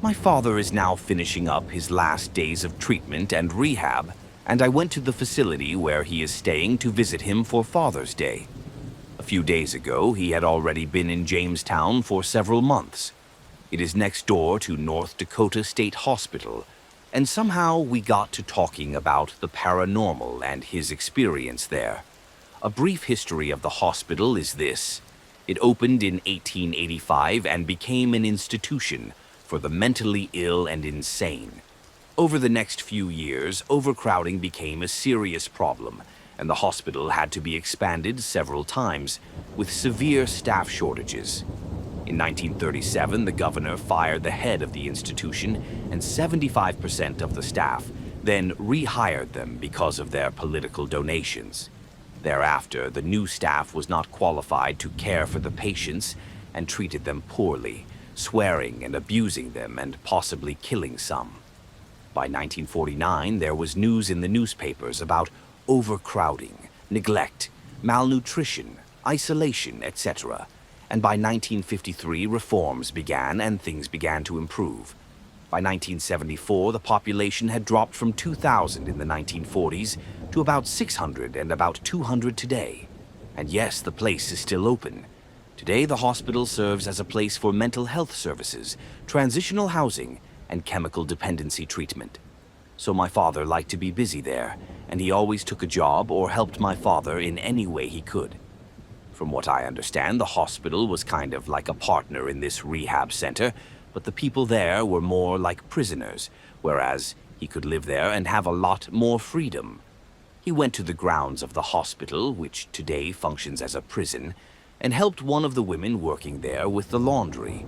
My father is now finishing up his last days of treatment and rehab, and I went to the facility where he is staying to visit him for Father's Day. A few days ago, he had already been in Jamestown for several months. It is next door to North Dakota State Hospital, and somehow we got to talking about the paranormal and his experience there. A brief history of the hospital is this. It opened in 1885 and became an institution for the mentally ill and insane. Over the next few years, overcrowding became a serious problem, and the hospital had to be expanded several times, with severe staff shortages. In 1937, the governor fired the head of the institution and 75% of the staff, then rehired them because of their political donations. Thereafter, the new staff was not qualified to care for the patients and treated them poorly, swearing and abusing them and possibly killing some. By 1949, there was news in the newspapers about overcrowding, neglect, malnutrition, isolation, etc. And by 1953, reforms began and things began to improve. By 1974, the population had dropped from 2,000 in the 1940s to about 600 and about 200 today. And yes, the place is still open. Today, the hospital serves as a place for mental health services, transitional housing, and chemical dependency treatment. So my father liked to be busy there, and he always took a job or helped my father in any way he could. From what I understand, the hospital was kind of like a partner in this rehab center, but the people there were more like prisoners, whereas he could live there and have a lot more freedom. He went to the grounds of the hospital, which today functions as a prison, and helped one of the women working there with the laundry.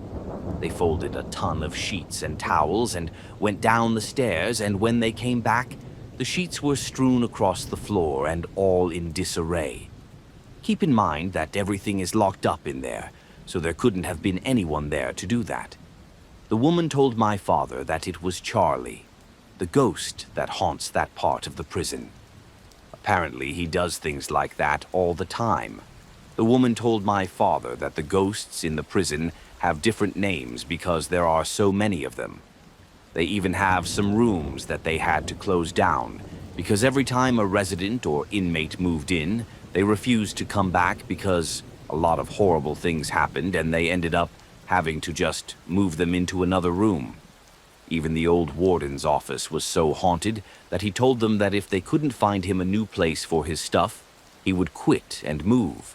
They folded a ton of sheets and towels and went down the stairs, and when they came back, the sheets were strewn across the floor and all in disarray. Keep in mind that everything is locked up in there, so there couldn't have been anyone there to do that. The woman told my father that it was Charlie, the ghost that haunts that part of the prison. Apparently, he does things like that all the time. The woman told my father that the ghosts in the prison have different names because there are so many of them. They even have some rooms that they had to close down because every time a resident or inmate moved in, they refused to come back because a lot of horrible things happened and they ended up having to just move them into another room. Even the old warden's office was so haunted that he told them that if they couldn't find him a new place for his stuff, he would quit and move.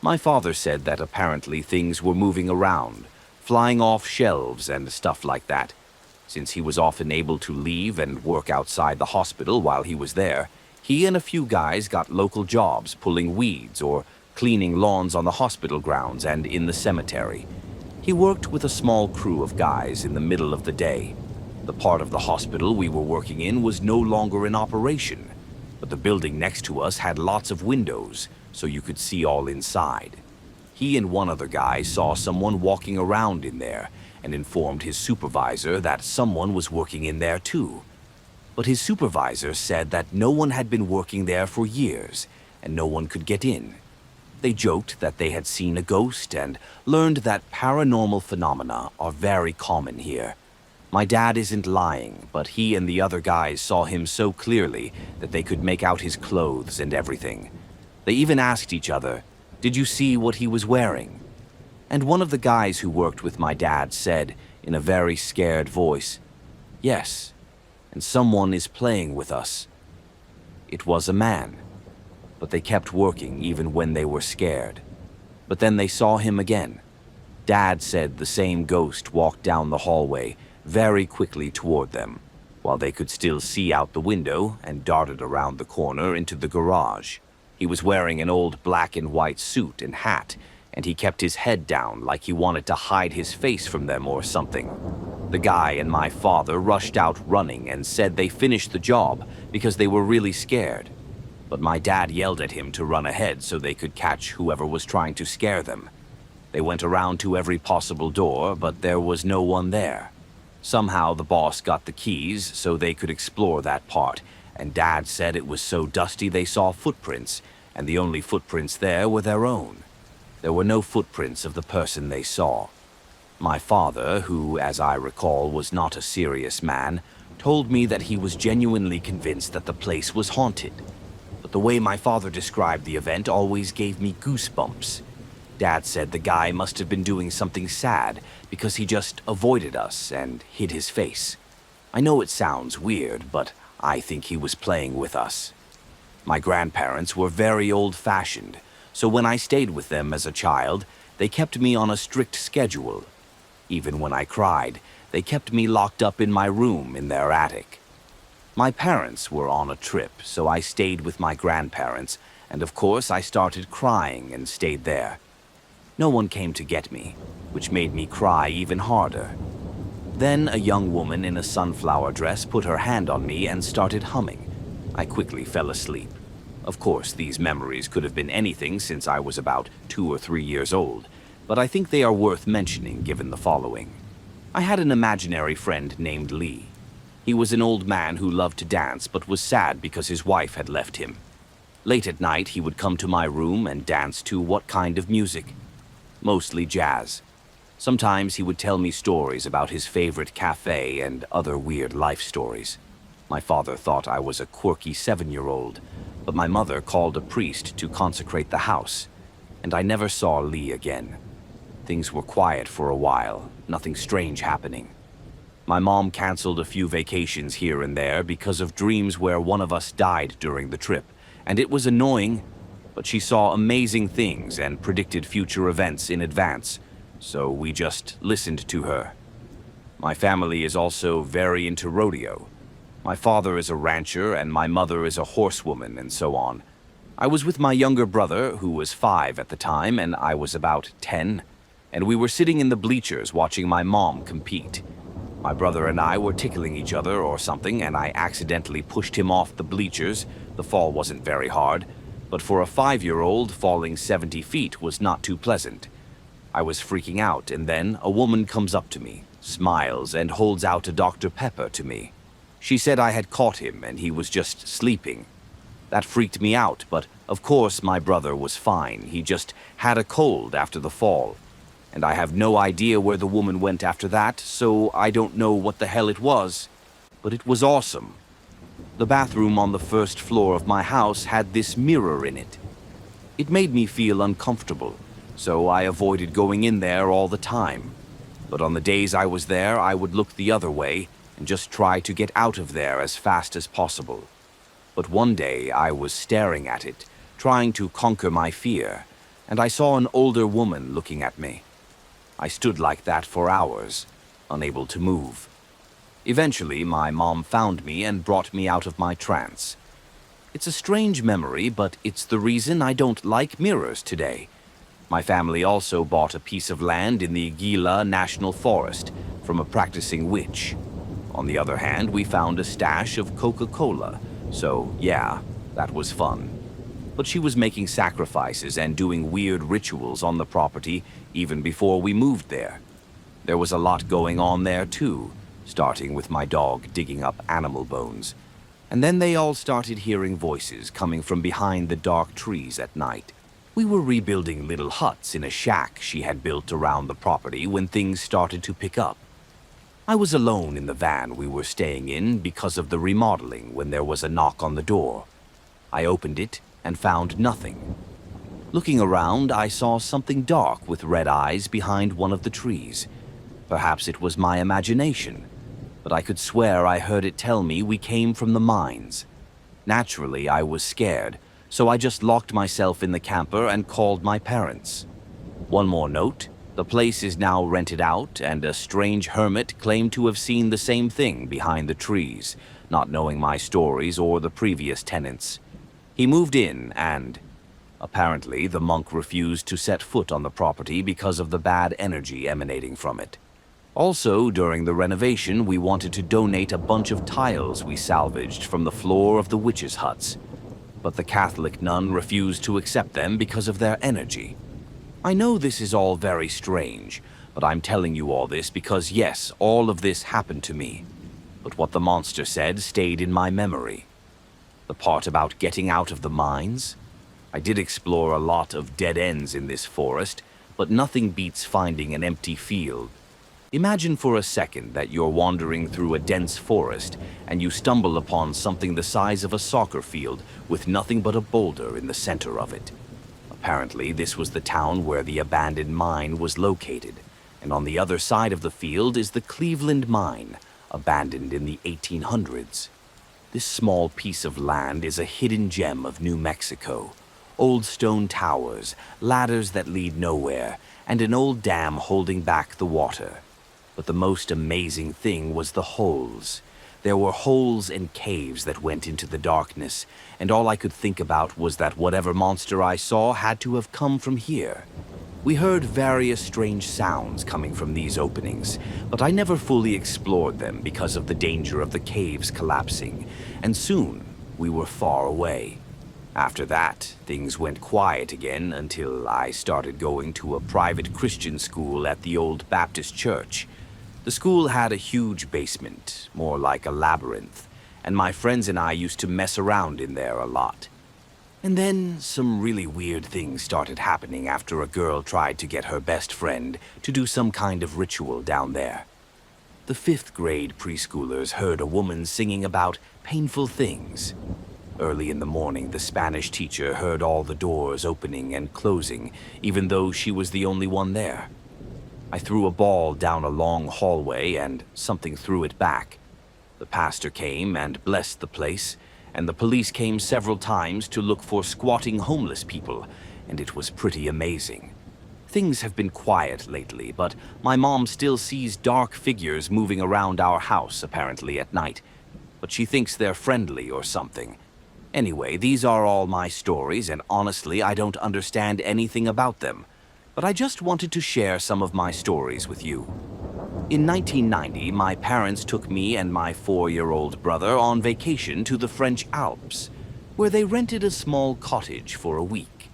My father said that apparently things were moving around, flying off shelves and stuff like that. Since he was often able to leave and work outside the hospital while he was there, he and a few guys got local jobs pulling weeds or cleaning lawns on the hospital grounds and in the cemetery. He worked with a small crew of guys in the middle of the day. The part of the hospital we were working in was no longer in operation, but the building next to us had lots of windows, so you could see all inside. He and one other guy saw someone walking around in there and informed his supervisor that someone was working in there too. But his supervisor said that no one had been working there for years and no one could get in. They joked that they had seen a ghost and learned that paranormal phenomena are very common here. My dad isn't lying, but he and the other guys saw him so clearly that they could make out his clothes and everything. They even asked each other, "Did you see what he was wearing?" And one of the guys who worked with my dad said, in a very scared voice, "Yes, and someone is playing with us." It was a man, but they kept working even when they were scared. But then they saw him again. Dad said the same ghost walked down the hallway very quickly toward them, while they could still see out the window, and darted around the corner into the garage. He was wearing an old black and white suit and hat, and he kept his head down like he wanted to hide his face from them or something. The guy and my father rushed out running and said they finished the job because they were really scared. But my dad yelled at him to run ahead so they could catch whoever was trying to scare them. They went around to every possible door, but there was no one there. Somehow the boss got the keys so they could explore that part, and Dad said it was so dusty they saw footprints, and the only footprints there were their own. There were no footprints of the person they saw. My father, who, as I recall, was not a serious man, told me that he was genuinely convinced that the place was haunted. But the way my father described the event always gave me goosebumps. Dad said the guy must have been doing something sad because he just avoided us and hid his face. I know it sounds weird, but I think he was playing with us. My grandparents were very old-fashioned, so when I stayed with them as a child, they kept me on a strict schedule. Even when I cried, they kept me locked up in my room in their attic. My parents were on a trip, so I stayed with my grandparents, and of course I started crying and stayed there. No one came to get me, which made me cry even harder. Then a young woman in a sunflower dress put her hand on me and started humming. I quickly fell asleep. Of course, these memories could have been anything since I was about 2 or 3 years old, but I think they are worth mentioning given the following. I had an imaginary friend named Lee. He was an old man who loved to dance but was sad because his wife had left him. Late at night, he would come to my room and dance to what kind of music? Mostly jazz. Sometimes he would tell me stories about his favorite cafe and other weird life stories. My father thought I was a quirky 7-year-old, but my mother called a priest to consecrate the house, and I never saw Lee again. Things were quiet for a while, nothing strange happening. My mom canceled a few vacations here and there because of dreams where one of us died during the trip, and it was annoying, but she saw amazing things and predicted future events in advance, so we just listened to her. My family is also very into rodeo. My father is a rancher and my mother is a horsewoman and so on. I was with my younger brother, who was 5 at the time, and I was about 10, and we were sitting in the bleachers watching my mom compete. My brother and I were tickling each other or something, and I accidentally pushed him off the bleachers. The fall wasn't very hard, but for a 5-year-old, falling 70 feet was not too pleasant. I was freaking out, and then a woman comes up to me, smiles, and holds out a Dr. Pepper to me. She said I had caught him and he was just sleeping. That freaked me out, but of course my brother was fine. He just had a cold after the fall. And I have no idea where the woman went after that, so I don't know what the hell it was. But it was awesome. The bathroom on the first floor of my house had this mirror in it. It made me feel uncomfortable, so I avoided going in there all the time. But on the days I was there, I would look the other way and just try to get out of there as fast as possible. But one day I was staring at it, trying to conquer my fear, and I saw an older woman looking at me. I stood like that for hours, unable to move. Eventually, my mom found me and brought me out of my trance. It's a strange memory, but it's the reason I don't like mirrors today. My family also bought a piece of land in the Gila National Forest from a practicing witch. On the other hand, we found a stash of Coca-Cola, so yeah, that was fun. But she was making sacrifices and doing weird rituals on the property even before we moved there. There was a lot going on there too, starting with my dog digging up animal bones. And then they all started hearing voices coming from behind the dark trees at night. We were rebuilding little huts in a shack she had built around the property when things started to pick up. I was alone in the van we were staying in because of the remodeling when there was a knock on the door. I opened it and found nothing. Looking around, I saw something dark with red eyes behind one of the trees. Perhaps it was my imagination, but I could swear I heard it tell me we came from the mines. Naturally, I was scared, so I just locked myself in the camper and called my parents. One more note. The place is now rented out, and a strange hermit claimed to have seen the same thing behind the trees, not knowing my stories or the previous tenants. He moved in and, apparently, the monk refused to set foot on the property because of the bad energy emanating from it. Also, during the renovation, we wanted to donate a bunch of tiles we salvaged from the floor of the witches' huts, but the Catholic nun refused to accept them because of their energy. I know this is all very strange, but I'm telling you all this because, yes, all of this happened to me. But what the monster said stayed in my memory. The part about getting out of the mines? I did explore a lot of dead ends in this forest, but nothing beats finding an empty field, Imagine for a second that you're wandering through a dense forest and you stumble upon something the size of a soccer field with nothing but a boulder in the center of it. Apparently, this was the town where the abandoned mine was located, and on the other side of the field is the Cleveland mine, abandoned in the 1800s. This small piece of land is a hidden gem of New Mexico. Old stone towers, ladders that lead nowhere, and an old dam holding back the water. But the most amazing thing was the holes. There were holes and caves that went into the darkness, and all I could think about was that whatever monster I saw had to have come from here. We heard various strange sounds coming from these openings, but I never fully explored them because of the danger of the caves collapsing, and soon we were far away. After that, things went quiet again until I started going to a private Christian school at the old Baptist church. The school had a huge basement, more like a labyrinth, and my friends and I used to mess around in there a lot. And then some really weird things started happening after a girl tried to get her best friend to do some kind of ritual down there. The 5th grade preschoolers heard a woman singing about painful things. Early in the morning, the Spanish teacher heard all the doors opening and closing, even though she was the only one there. I threw a ball down a long hallway and something threw it back. The pastor came and blessed the place, and the police came several times to look for squatting homeless people, and it was pretty amazing. Things have been quiet lately, but my mom still sees dark figures moving around our house apparently at night, but she thinks they're friendly or something. Anyway, these are all my stories, and honestly, I don't understand anything about them. But I just wanted to share some of my stories with you. In 1990, my parents took me and my 4-year-old brother on vacation to the French Alps, where they rented a small cottage for a week.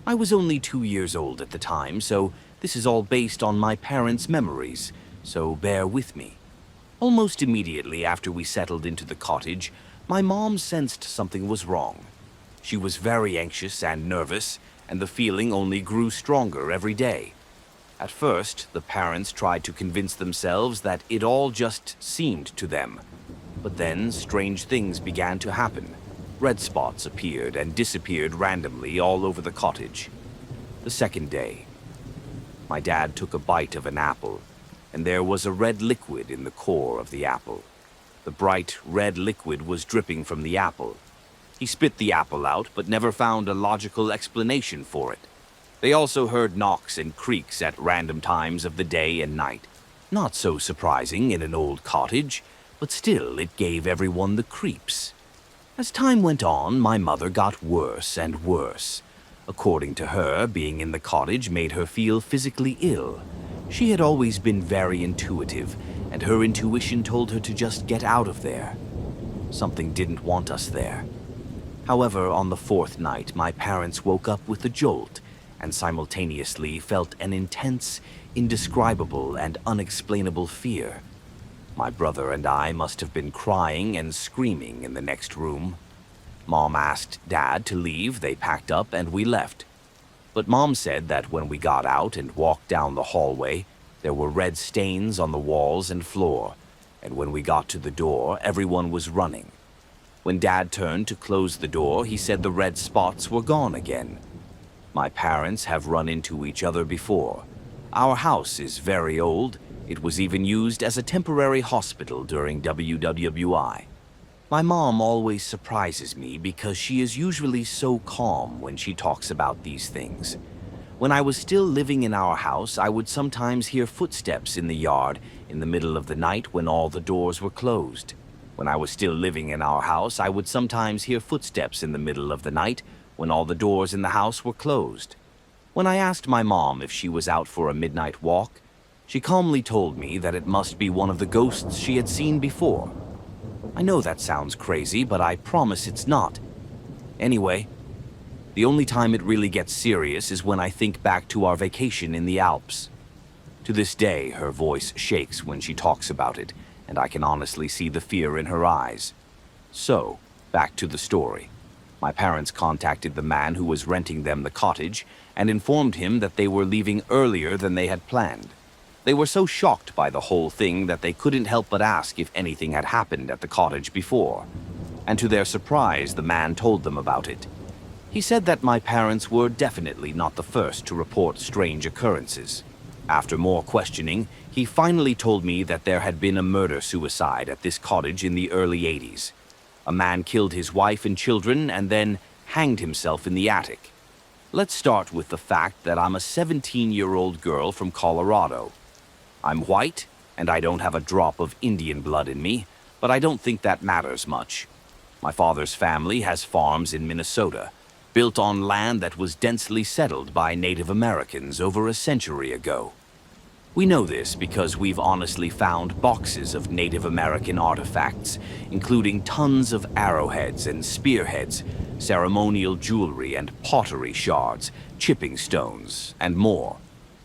I was only 2 years old at the time, so this is all based on my parents' memories, so bear with me. Almost immediately after we settled into the cottage, my mom sensed something was wrong. She was very anxious and nervous, and the feeling only grew stronger every day. At first, the parents tried to convince themselves that it all just seemed to them. But then, strange things began to happen. Red spots appeared and disappeared randomly all over the cottage. The second day, my dad took a bite of an apple, and there was a red liquid in the core of the apple. The bright red liquid was dripping from the apple. He spit the apple out, but never found a logical explanation for it. They also heard knocks and creaks at random times of the day and night. Not so surprising in an old cottage, but still it gave everyone the creeps. As time went on, my mother got worse and worse. According to her, being in the cottage made her feel physically ill. She had always been very intuitive, and her intuition told her to just get out of there. Something didn't want us there. However, on the 4th night, my parents woke up with a jolt and simultaneously felt an intense, indescribable, and unexplainable fear. My brother and I must have been crying and screaming in the next room. Mom asked Dad to leave, they packed up, and we left. But Mom said that when we got out and walked down the hallway, there were red stains on the walls and floor, and when we got to the door, everyone was running. When Dad turned to close the door, he said the red spots were gone again. My parents have run into each other before. Our house is very old. It was even used as a temporary hospital during WWI. My mom always surprises me because she is usually so calm when she talks about these things. When I was still living in our house, I would sometimes hear footsteps in the yard in the middle of the night when all the doors were closed. When I was still living in our house, I would sometimes hear footsteps in the middle of the night when all the doors in the house were closed. When I asked my mom if she was out for a midnight walk, she calmly told me that it must be one of the ghosts she had seen before. I know that sounds crazy, but I promise it's not. Anyway, the only time it really gets serious is when I think back to our vacation in the Alps. To this day, her voice shakes when she talks about it, and I can honestly see the fear in her eyes. So, back to the story. My parents contacted the man who was renting them the cottage and informed him that they were leaving earlier than they had planned. They were so shocked by the whole thing that they couldn't help but ask if anything had happened at the cottage before. And to their surprise, the man told them about it. He said that my parents were definitely not the first to report strange occurrences. After more questioning, he finally told me that there had been a murder-suicide at this cottage in the early 80s. A man killed his wife and children and then hanged himself in the attic. Let's start with the fact that I'm a 17-year-old girl from Colorado. I'm white, and I don't have a drop of Indian blood in me, but I don't think that matters much. My father's family has farms in Minnesota, built on land that was densely settled by Native Americans over a century ago. We know this because we've honestly found boxes of Native American artifacts, including tons of arrowheads and spearheads, ceremonial jewelry and pottery shards, chipping stones, and more.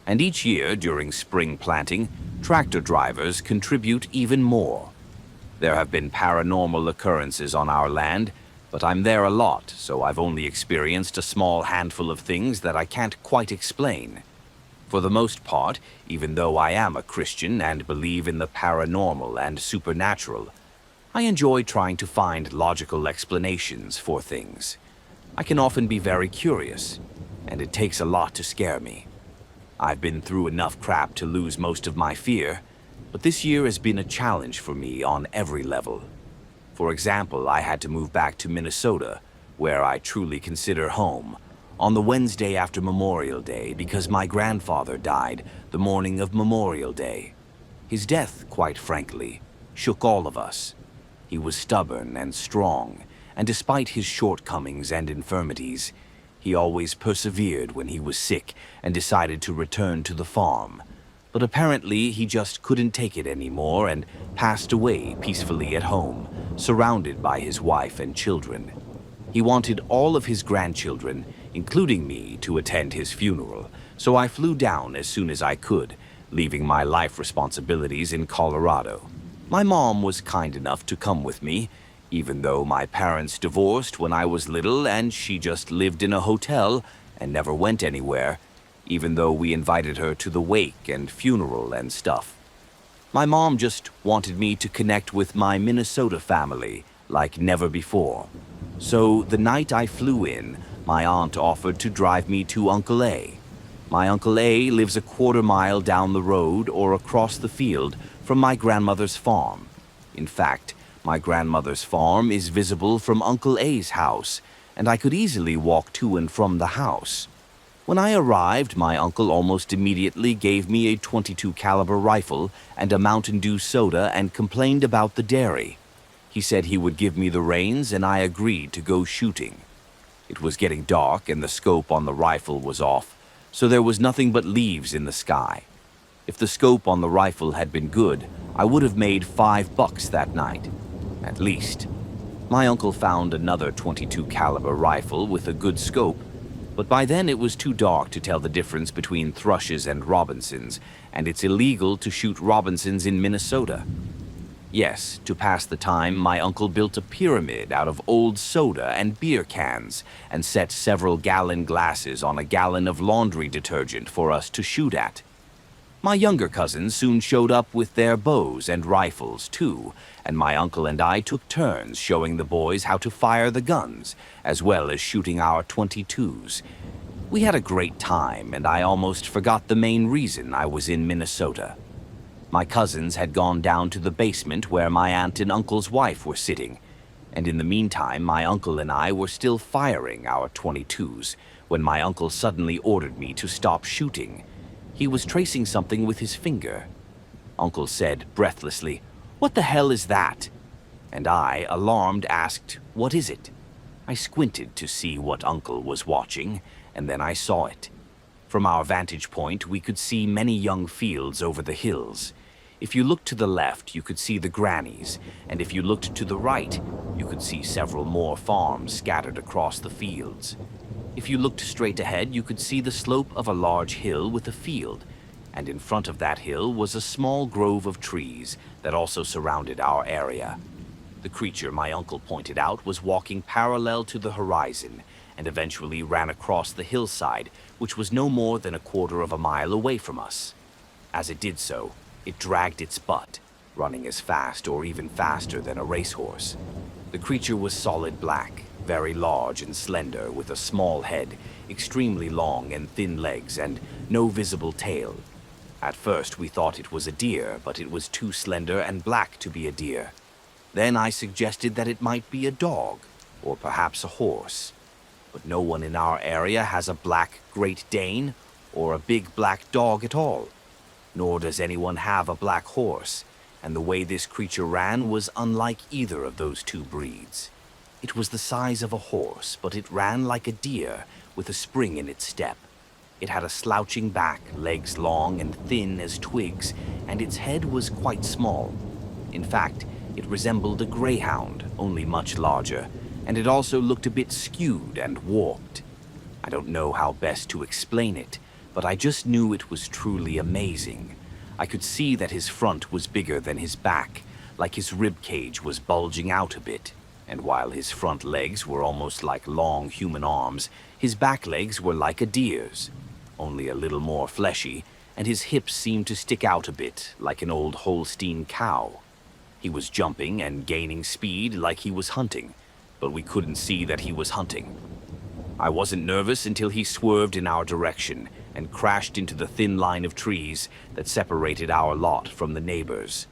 And each year during spring planting, tractor drivers contribute even more. There have been paranormal occurrences on our land, but I'm there a lot, so I've only experienced a small handful of things that I can't quite explain. For the most part, even though I am a Christian and believe in the paranormal and supernatural, I enjoy trying to find logical explanations for things. I can often be very curious, and it takes a lot to scare me. I've been through enough crap to lose most of my fear, but this year has been a challenge for me on every level. For example, I had to move back to Minnesota, where I truly consider home, on the Wednesday after Memorial Day because my grandfather died the morning of Memorial Day. His death, quite frankly, shook all of us. He was stubborn and strong, and despite his shortcomings and infirmities, he always persevered when he was sick and decided to return to the farm. But apparently he just couldn't take it anymore and passed away peacefully at home, surrounded by his wife and children. He wanted all of his grandchildren, including me, to attend his funeral, so I flew down as soon as I could, leaving my life responsibilities in Colorado. My mom was kind enough to come with me, even though my parents divorced when I was little and she just lived in a hotel and never went anywhere, even though we invited her to the wake and funeral and stuff. My mom just wanted me to connect with my Minnesota family like never before. So the night I flew in, my aunt offered to drive me to Uncle A. My Uncle A lives a quarter-mile down the road or across the field from my grandmother's farm. In fact, my grandmother's farm is visible from Uncle A's house, and I could easily walk to and from the house. When I arrived, my uncle almost immediately gave me a .22 caliber rifle and a Mountain Dew soda and complained about the dairy. He said he would give me the reins, and I agreed to go shooting. It was getting dark and the scope on the rifle was off, so there was nothing but leaves in the sky. If the scope on the rifle had been good, I would have made $5 that night, at least. My uncle found another .22 caliber rifle with a good scope, but by then it was too dark to tell the difference between thrushes and Robinsons, and it's illegal to shoot Robinsons in Minnesota. Yes, to pass the time, my uncle built a pyramid out of old soda and beer cans and set several gallon glasses on a gallon of laundry detergent for us to shoot at. My younger cousins soon showed up with their bows and rifles, too, and my uncle and I took turns showing the boys how to fire the guns, as well as shooting our .22s. We had a great time, and I almost forgot the main reason I was in Minnesota. My cousins had gone down to the basement where my aunt and uncle's wife were sitting, and in the meantime my uncle and I were still firing our .22s when my uncle suddenly ordered me to stop shooting. He was tracing something with his finger. Uncle said breathlessly, "What the hell is that?" And I, alarmed, asked, "What is it?" I squinted to see what Uncle was watching, and then I saw it. From our vantage point, we could see many young fields over the hills. If you looked to the left, you could see the grannies, and if you looked to the right, you could see several more farms scattered across the fields. If you looked straight ahead, you could see the slope of a large hill with a field, and in front of that hill was a small grove of trees that also surrounded our area. The creature my uncle pointed out was walking parallel to the horizon and eventually ran across the hillside, which was no more than a quarter of a mile away from us. As it did so, it dragged its butt, running as fast or even faster than a racehorse. The creature was solid black, very large and slender, with a small head, extremely long and thin legs, and no visible tail. At first we thought it was a deer, but it was too slender and black to be a deer. Then I suggested that it might be a dog, or perhaps a horse. But no one in our area has a black Great Dane or a big black dog at all. Nor does anyone have a black horse, and the way this creature ran was unlike either of those two breeds. It was the size of a horse, but it ran like a deer with a spring in its step. It had a slouching back, legs long and thin as twigs, and its head was quite small. In fact, it resembled a greyhound, only much larger, and it also looked a bit skewed and warped. I don't know how best to explain it, but I just knew it was truly amazing. I could see that his front was bigger than his back, like his rib cage was bulging out a bit. And while his front legs were almost like long human arms, his back legs were like a deer's, only a little more fleshy, and his hips seemed to stick out a bit, like an old Holstein cow. He was jumping and gaining speed like he was hunting, but we couldn't see that he was hunting. I wasn't nervous until he swerved in our direction and crashed into the thin line of trees that separated our lot from the neighbors.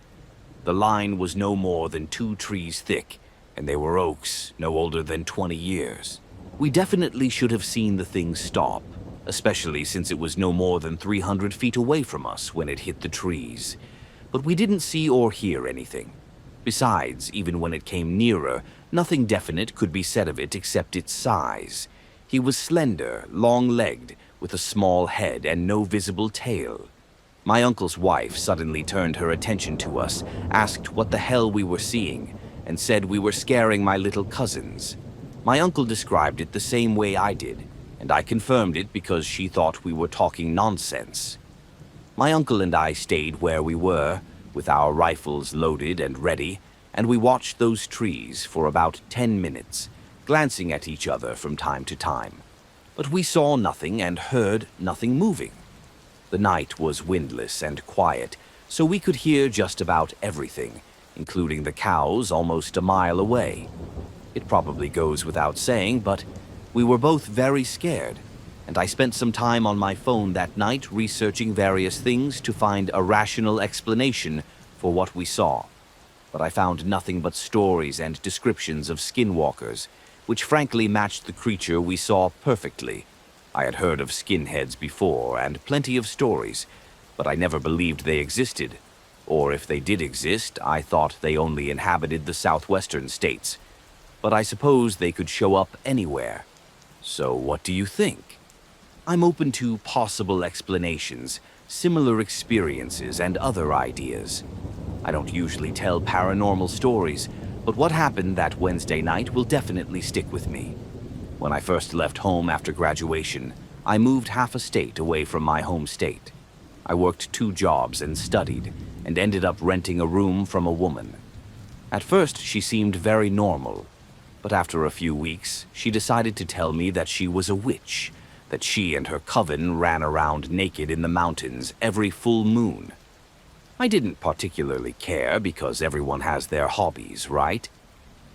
The line was no more than 2 trees thick, and they were oaks no older than 20 years. We definitely should have seen the thing stop, especially since it was no more than 300 feet away from us when it hit the trees. But we didn't see or hear anything. Besides, even when it came nearer, nothing definite could be said of it except its size. He was slender, long-legged, with a small head and no visible tail. My uncle's wife suddenly turned her attention to us, asked what the hell we were seeing, and said we were scaring my little cousins. My uncle described it the same way I did, and I confirmed it because she thought we were talking nonsense. My uncle and I stayed where we were, with our rifles loaded and ready, and we watched those trees for about 10 minutes, glancing at each other from time to time. But we saw nothing and heard nothing moving. The night was windless and quiet, so we could hear just about everything, including the cows almost a mile away. It probably goes without saying, but we were both very scared, and I spent some time on my phone that night researching various things to find a rational explanation for what we saw. But I found nothing but stories and descriptions of skinwalkers, which frankly matched the creature we saw perfectly. I had heard of skinheads before, and plenty of stories, but I never believed they existed. Or if they did exist, I thought they only inhabited the southwestern states. But I suppose they could show up anywhere. So what do you think? I'm open to possible explanations, similar experiences, and other ideas. I don't usually tell paranormal stories, but what happened that Wednesday night will definitely stick with me. When I first left home after graduation, I moved half a state away from my home state. I worked 2 jobs and studied, and ended up renting a room from a woman. At first, she seemed very normal, but after a few weeks, she decided to tell me that she was a witch, that she and her coven ran around naked in the mountains every full moon. I didn't particularly care because everyone has their hobbies, right?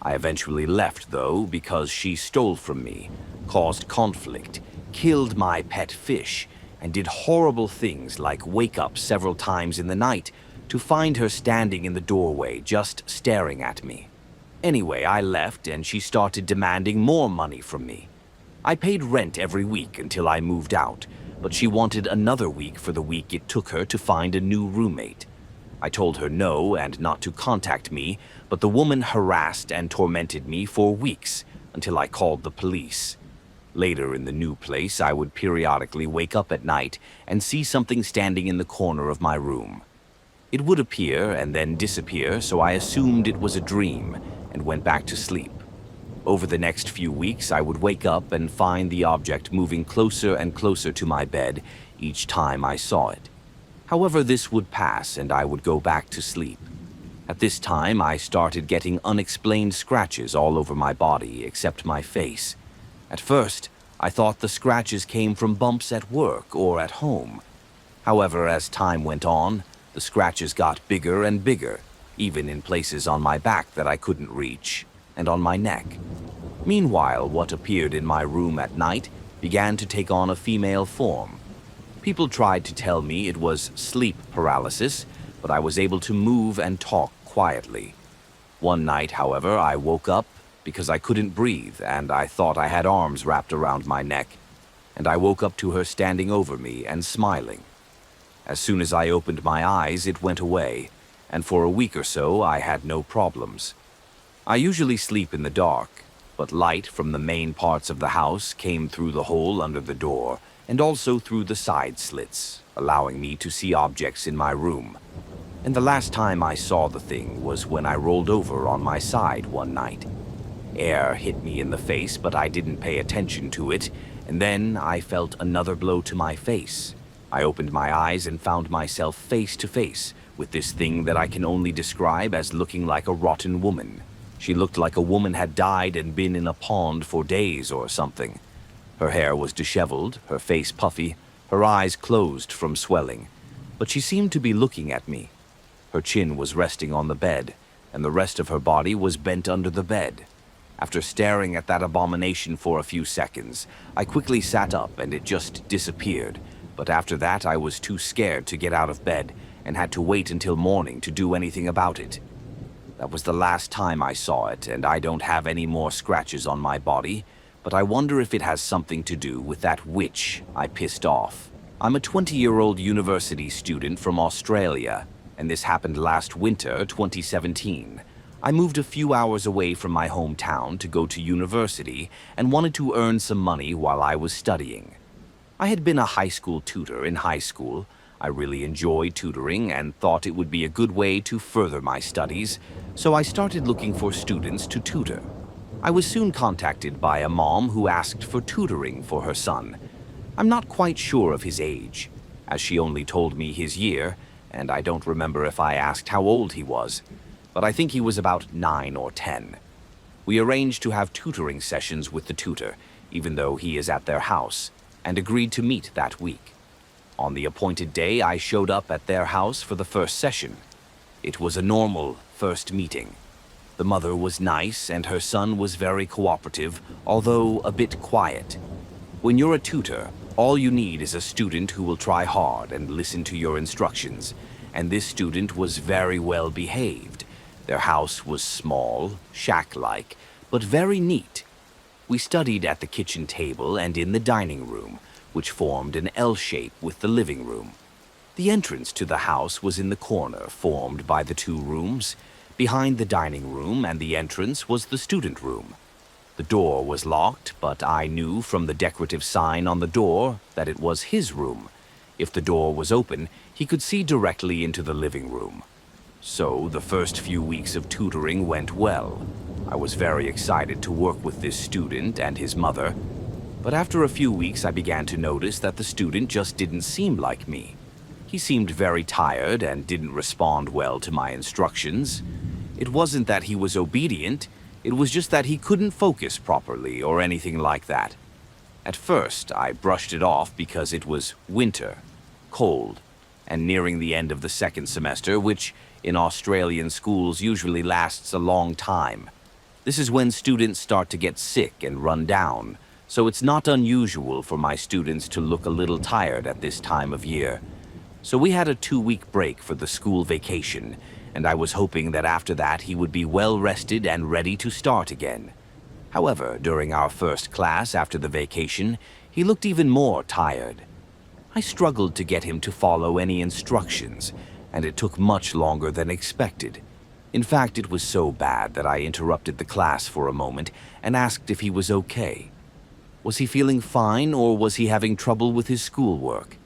I eventually left, though, because she stole from me, caused conflict, killed my pet fish, and did horrible things like wake up several times in the night to find her standing in the doorway just staring at me. Anyway, I left and she started demanding more money from me. I paid rent every week until I moved out, but she wanted another week for the week it took her to find a new roommate. I told her no and not to contact me, but the woman harassed and tormented me for weeks until I called the police. Later in the new place, I would periodically wake up at night and see something standing in the corner of my room. It would appear and then disappear, so I assumed it was a dream and went back to sleep. Over the next few weeks, I would wake up and find the object moving closer and closer to my bed each time I saw it. However, this would pass and I would go back to sleep. At this time, I started getting unexplained scratches all over my body except my face. At first, I thought the scratches came from bumps at work or at home. However, as time went on, the scratches got bigger and bigger, even in places on my back that I couldn't reach, and on my neck. Meanwhile, what appeared in my room at night began to take on a female form. People tried to tell me it was sleep paralysis, but I was able to move and talk quietly. One night, however, I woke up because I couldn't breathe and I thought I had arms wrapped around my neck, and I woke up to her standing over me and smiling. As soon as I opened my eyes, it went away, and for a week or so I had no problems. I usually sleep in the dark, but light from the main parts of the house came through the hole under the door and also through the side slits, allowing me to see objects in my room. And the last time I saw the thing was when I rolled over on my side one night. Air hit me in the face, but I didn't pay attention to it, and then I felt another blow to my face. I opened my eyes and found myself face to face with this thing that I can only describe as looking like a rotten woman. She looked like a woman had died and been in a pond for days or something. Her hair was disheveled, her face puffy, her eyes closed from swelling, but she seemed to be looking at me. Her chin was resting on the bed, and the rest of her body was bent under the bed. After staring at that abomination for a few seconds, I quickly sat up and it just disappeared, but after that I was too scared to get out of bed and had to wait until morning to do anything about it. That was the last time I saw it, and I don't have any more scratches on my body, but I wonder if it has something to do with that witch I pissed off. I'm a 20-year-old university student from Australia, and this happened last winter, 2017. I moved a few hours away from my hometown to go to university and wanted to earn some money while I was studying. I had been a high school tutor in high school. I really enjoyed tutoring and thought it would be a good way to further my studies, so I started looking for students to tutor. I was soon contacted by a mom who asked for tutoring for her son. I'm not quite sure of his age, as she only told me his year, and I don't remember if I asked how old he was, but I think he was about 9 or 10. We arranged to have tutoring sessions with the tutor, even though he is at their house, and agreed to meet that week. On the appointed day, I showed up at their house for the first session. It was a normal first meeting. The mother was nice and her son was very cooperative, although a bit quiet. When you're a tutor, all you need is a student who will try hard and listen to your instructions, and this student was very well behaved. Their house was small, shack-like, but very neat. We studied at the kitchen table and in the dining room, which formed an L shape with the living room. The entrance to the house was in the corner formed by the two rooms. Behind the dining room and the entrance was the student room. The door was locked, but I knew from the decorative sign on the door that it was his room. If the door was open, he could see directly into the living room. So the first few weeks of tutoring went well. I was very excited to work with this student and his mother, but after a few weeks I began to notice that the student just didn't seem like me. He seemed very tired and didn't respond well to my instructions. It wasn't that he was obedient, it was just that he couldn't focus properly or anything like that. At first, I brushed it off because it was winter, cold, and nearing the end of the second semester, which in Australian schools usually lasts a long time. This is when students start to get sick and run down, so it's not unusual for my students to look a little tired at this time of year. So we had a 2-week break for the school vacation, and I was hoping that after that he would be well rested and ready to start again. However, during our first class after the vacation, he looked even more tired. I struggled to get him to follow any instructions, and it took much longer than expected. In fact, it was so bad that I interrupted the class for a moment and asked if he was okay. Was he feeling fine, or was he having trouble with his schoolwork?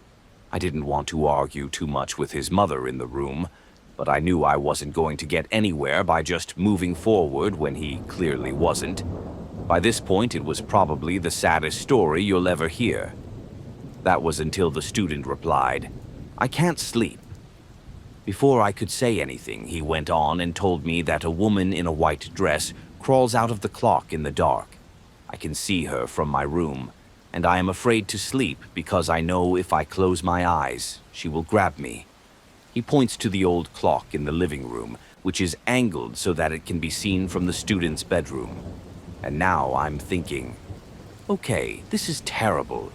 I didn't want to argue too much with his mother in the room, but I knew I wasn't going to get anywhere by just moving forward when he clearly wasn't. By this point, it was probably the saddest story you'll ever hear. That was until the student replied, "I can't sleep." Before I could say anything, he went on and told me that a woman in a white dress crawls out of the clock in the dark. I can see her from my room. and I am afraid to sleep because I know if I close my eyes, she will grab me. He points to the old clock in the living room, which is angled so that it can be seen from the student's bedroom. And now I'm thinking, okay, this is terrible.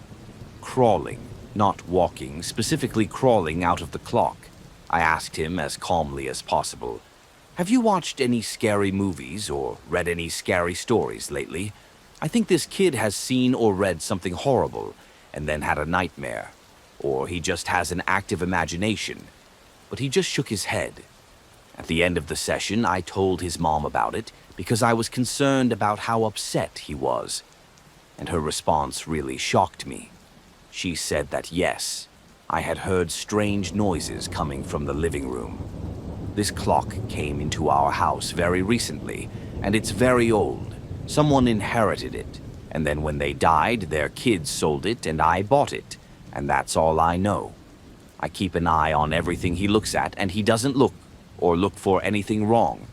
Crawling, not walking, specifically crawling out of the clock. I asked him as calmly as possible, "Have you watched any scary movies or read any scary stories lately? I think this kid has seen or read something horrible and then had a nightmare. Or he just has an active imagination." But he just shook his head. At the end of the session, I told his mom about it because I was concerned about how upset he was. And her response really shocked me. She said that yes, I had heard strange noises coming from the living room. This clock came into our house very recently, and it's very old. Someone inherited it, and then when they died, their kids sold it and I bought it, and that's all I know. I keep an eye on everything he looks at, and he doesn't look or look for anything wrong.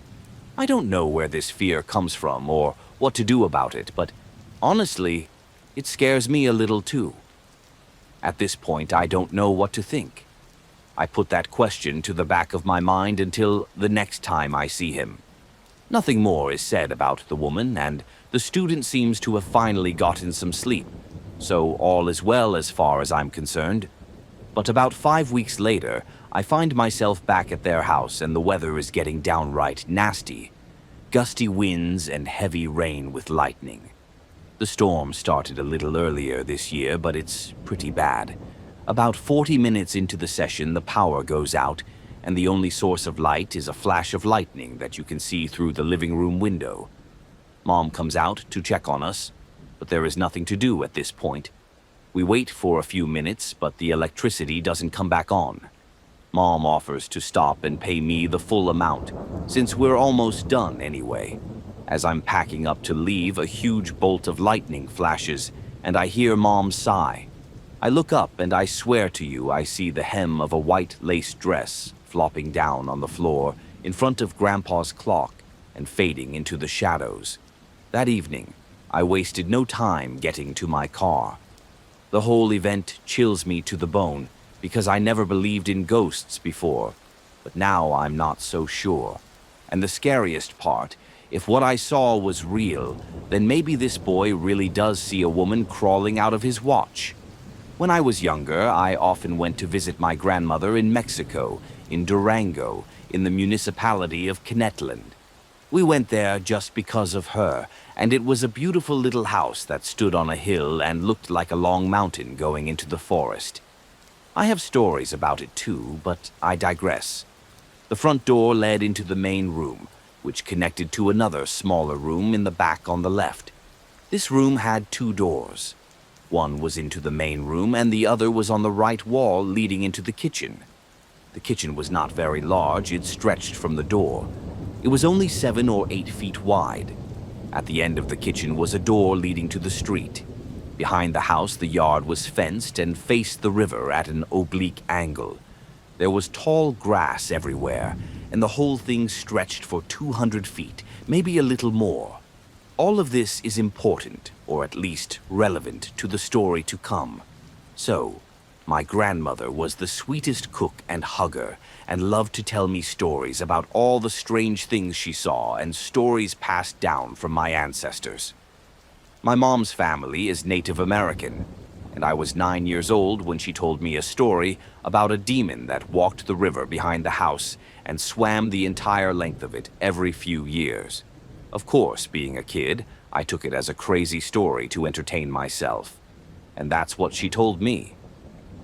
I don't know where this fear comes from or what to do about it, but honestly, it scares me a little too. At this point, I don't know what to think. I put that question to the back of my mind until the next time I see him. Nothing more is said about the woman, and the student seems to have finally gotten some sleep, so all is well as far as I'm concerned. But about 5 weeks later, I find myself back at their house and the weather is getting downright nasty. Gusty winds and heavy rain with lightning. The storm started a little earlier this year, but it's pretty bad. About 40 minutes into the session, the power goes out, and the only source of light is a flash of lightning that you can see through the living room window. Mom comes out to check on us, but there is nothing to do at this point. We wait for a few minutes, but the electricity doesn't come back on. Mom offers to stop and pay me the full amount, since we're almost done anyway. As I'm packing up to leave, a huge bolt of lightning flashes, and I hear Mom sigh. I look up and I swear to you I see the hem of a white lace dress flopping down on the floor in front of Grandpa's clock and fading into the shadows. That evening, I wasted no time getting to my car. The whole event chills me to the bone because I never believed in ghosts before, but now I'm not so sure. And the scariest part, if what I saw was real, then maybe this boy really does see a woman crawling out of his watch. When I was younger, I often went to visit my grandmother in Mexico, in Durango, in the municipality of Quenetland. We went there just because of her, and it was a beautiful little house that stood on a hill and looked like a long mountain going into the forest. I have stories about it too, but I digress. The front door led into the main room, which connected to another smaller room in the back on the left. This room had 2 doors. One was into the main room, and the other was on the right wall leading into the kitchen. The kitchen was not very large, it stretched from the door. It was only 7 or 8 feet wide. At the end of the kitchen was a door leading to the street. Behind the house, the yard was fenced and faced the river at an oblique angle. There was tall grass everywhere, and the whole thing stretched for 200 feet, maybe a little more. All of this is important, or at least relevant to the story to come. So, my grandmother was the sweetest cook and hugger, and loved to tell me stories about all the strange things she saw and stories passed down from my ancestors. My mom's family is Native American, and I was 9 years old when she told me a story about a demon that walked the river behind the house and swam the entire length of it every few years. Of course, being a kid, I took it as a crazy story to entertain myself. And that's what she told me.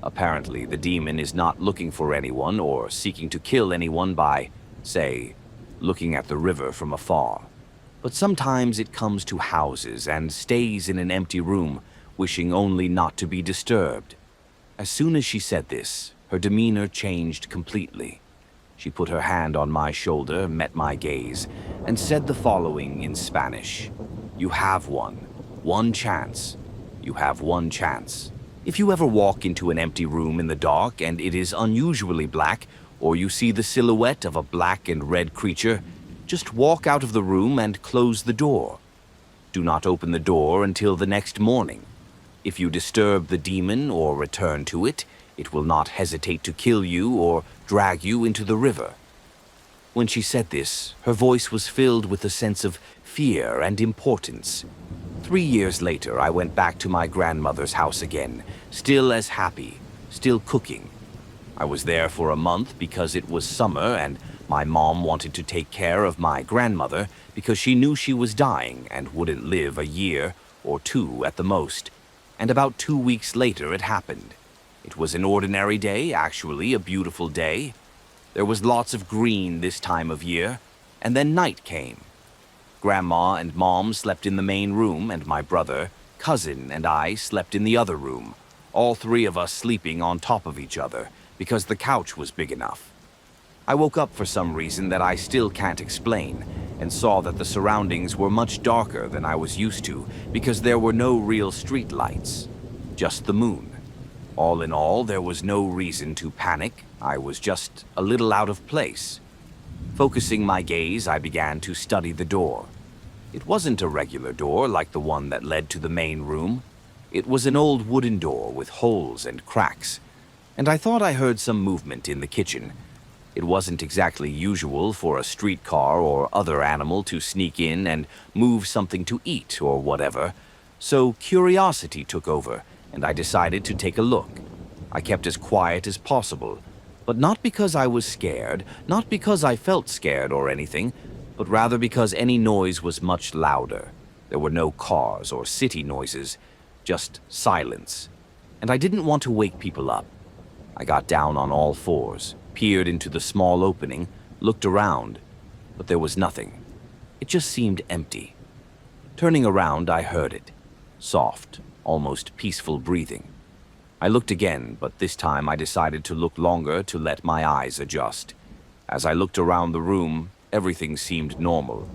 Apparently, the demon is not looking for anyone or seeking to kill anyone by, say, looking at the river from afar. But sometimes it comes to houses and stays in an empty room, wishing only not to be disturbed. As soon as she said this, her demeanor changed completely. She put her hand on my shoulder, met my gaze, and said the following in Spanish. "You have one chance. You have one chance. If you ever walk into an empty room in the dark and it is unusually black, or you see the silhouette of a black and red creature, just walk out of the room and close the door. Do not open the door until the next morning. If you disturb the demon or return to it, it will not hesitate to kill you or drag you into the river." When she said this, her voice was filled with a sense of fear and importance. 3 years later, I went back to my grandmother's house again, still as happy, still cooking. I was there for a month because it was summer and my mom wanted to take care of my grandmother because she knew she was dying and wouldn't live a year or two at the most. And about 2 weeks later, it happened. It was an ordinary day, actually a beautiful day. There was lots of green this time of year, and then night came. Grandma and Mom slept in the main room, and my brother, cousin, and I slept in the other room, all three of us sleeping on top of each other because the couch was big enough. I woke up for some reason that I still can't explain and saw that the surroundings were much darker than I was used to because there were no real street lights, just the moon. All in all, there was no reason to panic. I was just a little out of place. Focusing my gaze, I began to study the door. It wasn't a regular door like the one that led to the main room. It was an old wooden door with holes and cracks, and I thought I heard some movement in the kitchen. It wasn't exactly usual for a streetcar or other animal to sneak in and move something to eat or whatever, so curiosity took over, and I decided to take a look. I kept as quiet as possible, but not because I was scared, not because I felt scared or anything, but rather because any noise was much louder. There were no cars or city noises, just silence, and I didn't want to wake people up. I got down on all fours, peered into the small opening, looked around, but there was nothing. It just seemed empty. Turning around, I heard it. Soft, almost peaceful breathing. I looked again, but this time I decided to look longer to let my eyes adjust. As I looked around the room, everything seemed normal.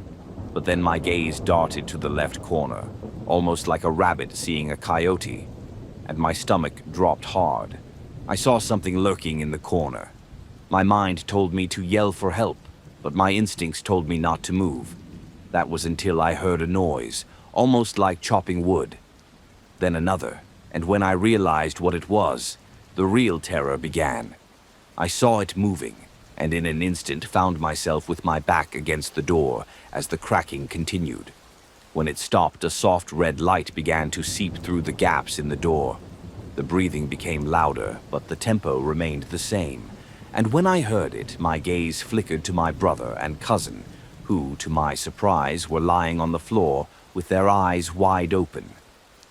But then my gaze darted to the left corner, almost like a rabbit seeing a coyote, and my stomach dropped hard. I saw something lurking in the corner. My mind told me to yell for help, but my instincts told me not to move. That was until I heard a noise, almost like chopping wood. Then another, and when I realized what it was, the real terror began. I saw it moving, and in an instant found myself with my back against the door as the cracking continued. When it stopped, a soft red light began to seep through the gaps in the door. The breathing became louder, but the tempo remained the same. And when I heard it, my gaze flickered to my brother and cousin, who, to my surprise, were lying on the floor with their eyes wide open.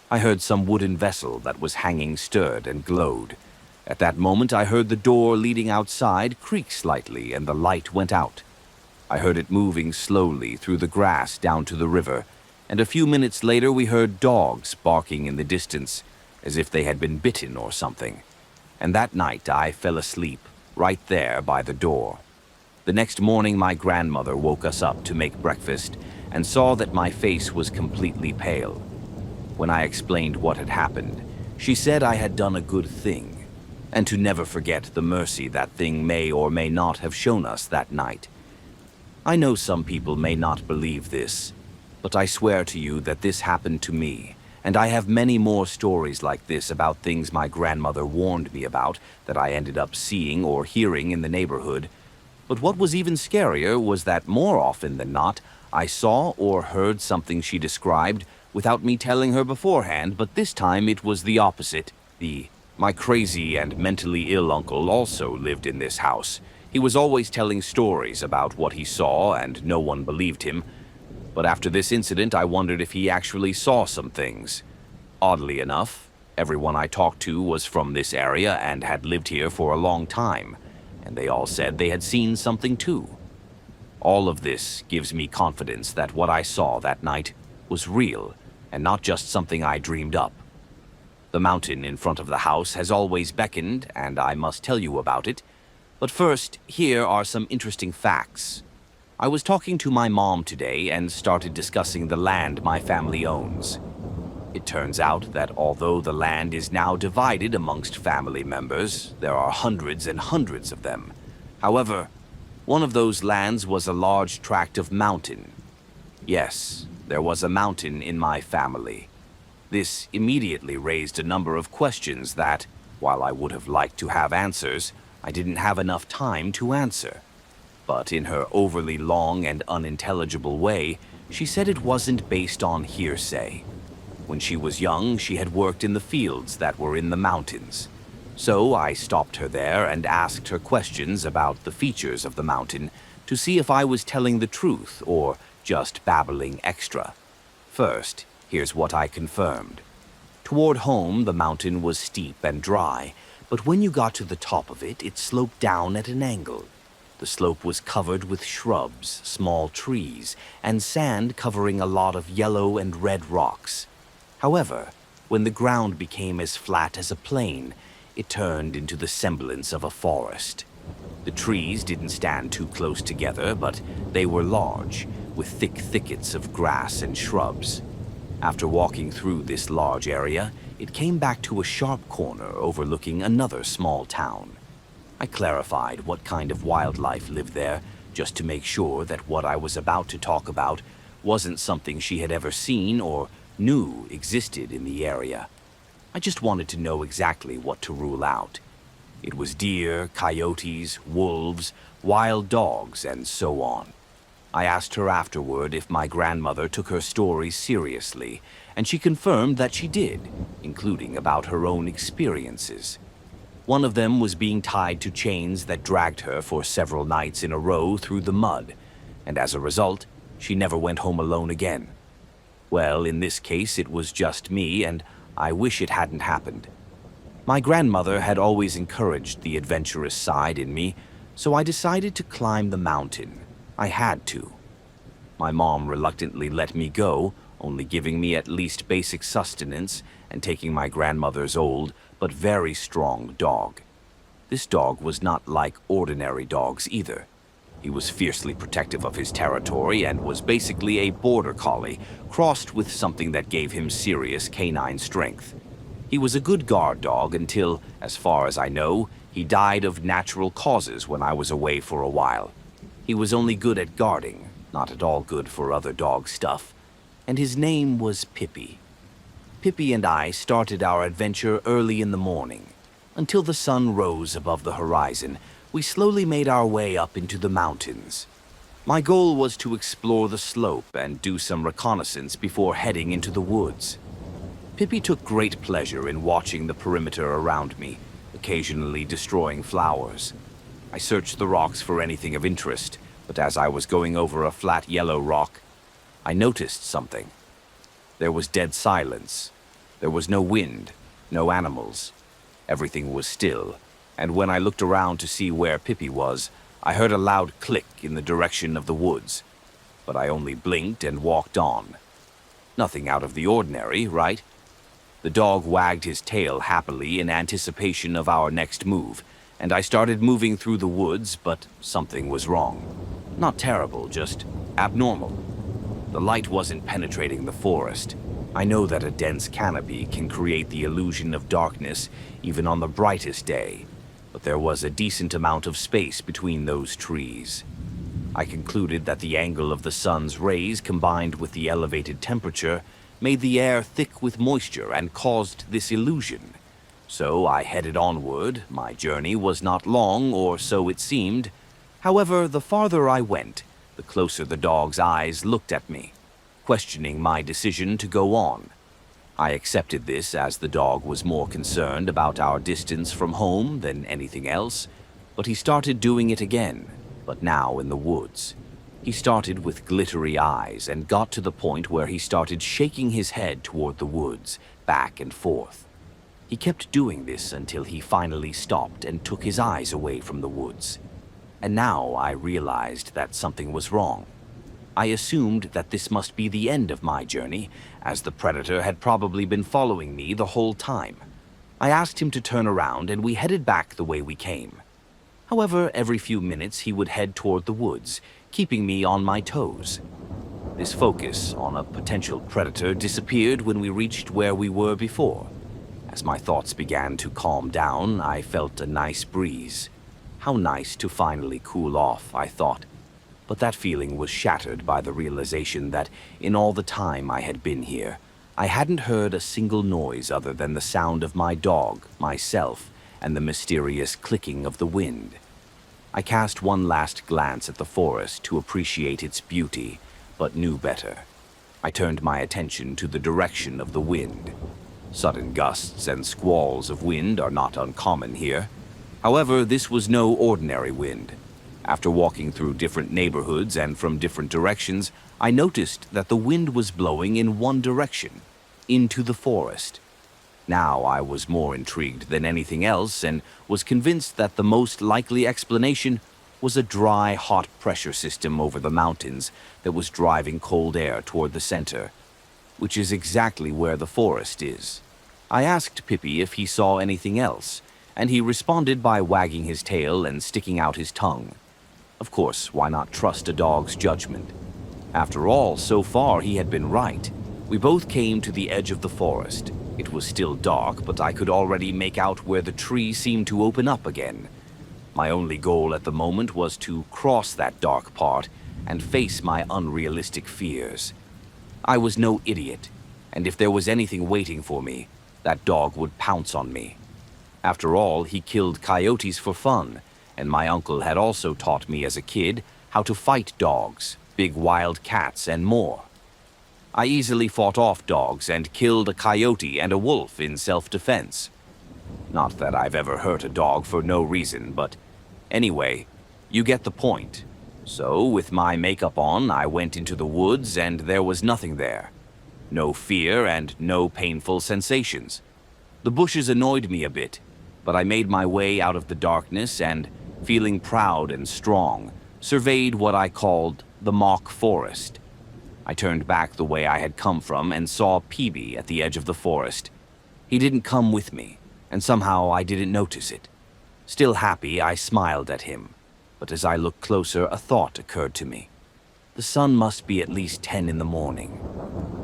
I heard some wooden vessel that was hanging stirred and glowed. At that moment, I heard the door leading outside creak slightly, and the light went out. I heard it moving slowly through the grass down to the river, and a few minutes later we heard dogs barking in the distance, as if they had been bitten or something. And that night I fell asleep, right there by the door. The next morning my grandmother woke us up to make breakfast and saw that my face was completely pale. When I explained what had happened, she said I had done a good thing, and to never forget the mercy that thing may or may not have shown us that night. I know some people may not believe this, but I swear to you that this happened to me, and I have many more stories like this about things my grandmother warned me about that I ended up seeing or hearing in the neighborhood. But what was even scarier was that more often than not, I saw or heard something she described without me telling her beforehand, but this time it was the opposite. My crazy and mentally ill uncle also lived in this house. He was always telling stories about what he saw, and no one believed him. But after this incident, I wondered if he actually saw some things. Oddly enough, everyone I talked to was from this area and had lived here for a long time, and they all said they had seen something too. All of this gives me confidence that what I saw that night was real and not just something I dreamed up. The mountain in front of the house has always beckoned, and I must tell you about it. But first, here are some interesting facts. I was talking to my mom today and started discussing the land my family owns. It turns out that although the land is now divided amongst family members, there are hundreds and hundreds of them. However, one of those lands was a large tract of mountain. Yes, there was a mountain in my family. This immediately raised a number of questions that, while I would have liked to have answers, I didn't have enough time to answer. But in her overly long and unintelligible way, she said it wasn't based on hearsay. When she was young, she had worked in the fields that were in the mountains. So I stopped her there and asked her questions about the features of the mountain to see if I was telling the truth or just babbling extra. First, here's what I confirmed. Toward home, the mountain was steep and dry, but when you got to the top of it, it sloped down at an angle. The slope was covered with shrubs, small trees, and sand covering a lot of yellow and red rocks. However, when the ground became as flat as a plain, it turned into the semblance of a forest. The trees didn't stand too close together, but they were large, with thick thickets of grass and shrubs. After walking through this large area, it came back to a sharp corner overlooking another small town. I clarified what kind of wildlife lived there, just to make sure that what I was about to talk about wasn't something she had ever seen or knew existed in the area. I just wanted to know exactly what to rule out. It was deer, coyotes, wolves, wild dogs, and so on. I asked her afterward if my grandmother took her stories seriously, and she confirmed that she did, including about her own experiences. One of them was being tied to chains that dragged her for several nights in a row through the mud, and as a result, she never went home alone again. Well, in this case, it was just me, and I wish it hadn't happened. My grandmother had always encouraged the adventurous side in me, so I decided to climb the mountain. I had to. My mom reluctantly let me go, only giving me at least basic sustenance and taking my grandmother's old but very strong dog. This dog was not like ordinary dogs either. He was fiercely protective of his territory and was basically a border collie, crossed with something that gave him serious canine strength. He was a good guard dog until, as far as I know, he died of natural causes when I was away for a while. He was only good at guarding, not at all good for other dog stuff, and his name was Pippi. Pippi and I started our adventure early in the morning. Until the sun rose above the horizon, we slowly made our way up into the mountains. My goal was to explore the slope and do some reconnaissance before heading into the woods. Pippi took great pleasure in watching the perimeter around me, occasionally destroying flowers. I searched the rocks for anything of interest, but as I was going over a flat yellow rock, I noticed something. There was dead silence. There was no wind, no animals. Everything was still, and when I looked around to see where Pippi was, I heard a loud click in the direction of the woods, but I only blinked and walked on. Nothing out of the ordinary, right? The dog wagged his tail happily in anticipation of our next move, and I started moving through the woods, but something was wrong. Not terrible, just abnormal. The light wasn't penetrating the forest. I know that a dense canopy can create the illusion of darkness even on the brightest day, but there was a decent amount of space between those trees. I concluded that the angle of the sun's rays combined with the elevated temperature made the air thick with moisture and caused this illusion. So I headed onward. My journey was not long, or so it seemed. However, the farther I went, the closer the dog's eyes looked at me, questioning my decision to go on. I accepted this as the dog was more concerned about our distance from home than anything else, but he started doing it again, but now in the woods. He started with glittery eyes and got to the point where he started shaking his head toward the woods, back and forth. He kept doing this until he finally stopped and took his eyes away from the woods. And now I realized that something was wrong. I assumed that this must be the end of my journey, as the predator had probably been following me the whole time. I asked him to turn around and we headed back the way we came. However, every few minutes he would head toward the woods, keeping me on my toes. This focus on a potential predator disappeared when we reached where we were before. As my thoughts began to calm down, I felt a nice breeze. How nice to finally cool off, I thought. But that feeling was shattered by the realization that in all the time I had been here, I hadn't heard a single noise other than the sound of my dog, myself, and the mysterious clicking of the wind. I cast one last glance at the forest to appreciate its beauty, but knew better. I turned my attention to the direction of the wind. Sudden gusts and squalls of wind are not uncommon here. However, this was no ordinary wind. After walking through different neighborhoods and from different directions, I noticed that the wind was blowing in one direction, into the forest. Now I was more intrigued than anything else and was convinced that the most likely explanation was a dry, hot pressure system over the mountains that was driving cold air toward the center, which is exactly where the forest is. I asked Pippi if he saw anything else, and he responded by wagging his tail and sticking out his tongue. Of course, why not trust a dog's judgment? After all, so far he had been right. We both came to the edge of the forest. It was still dark, but I could already make out where the tree seemed to open up again. My only goal at the moment was to cross that dark part and face my unrealistic fears. I was no idiot, and if there was anything waiting for me, that dog would pounce on me. After all, he killed coyotes for fun, and my uncle had also taught me as a kid how to fight dogs, big wild cats, and more. I easily fought off dogs and killed a coyote and a wolf in self-defense. Not that I've ever hurt a dog for no reason, but anyway, you get the point. So, with my makeup on, I went into the woods and there was nothing there. No fear and no painful sensations. The bushes annoyed me a bit, but I made my way out of the darkness and, feeling proud and strong, surveyed what I called the mock forest. I turned back the way I had come from and saw Peavy at the edge of the forest. He didn't come with me, and somehow I didn't notice it. Still happy, I smiled at him, but as I looked closer, a thought occurred to me. The sun must be at least 10 in the morning.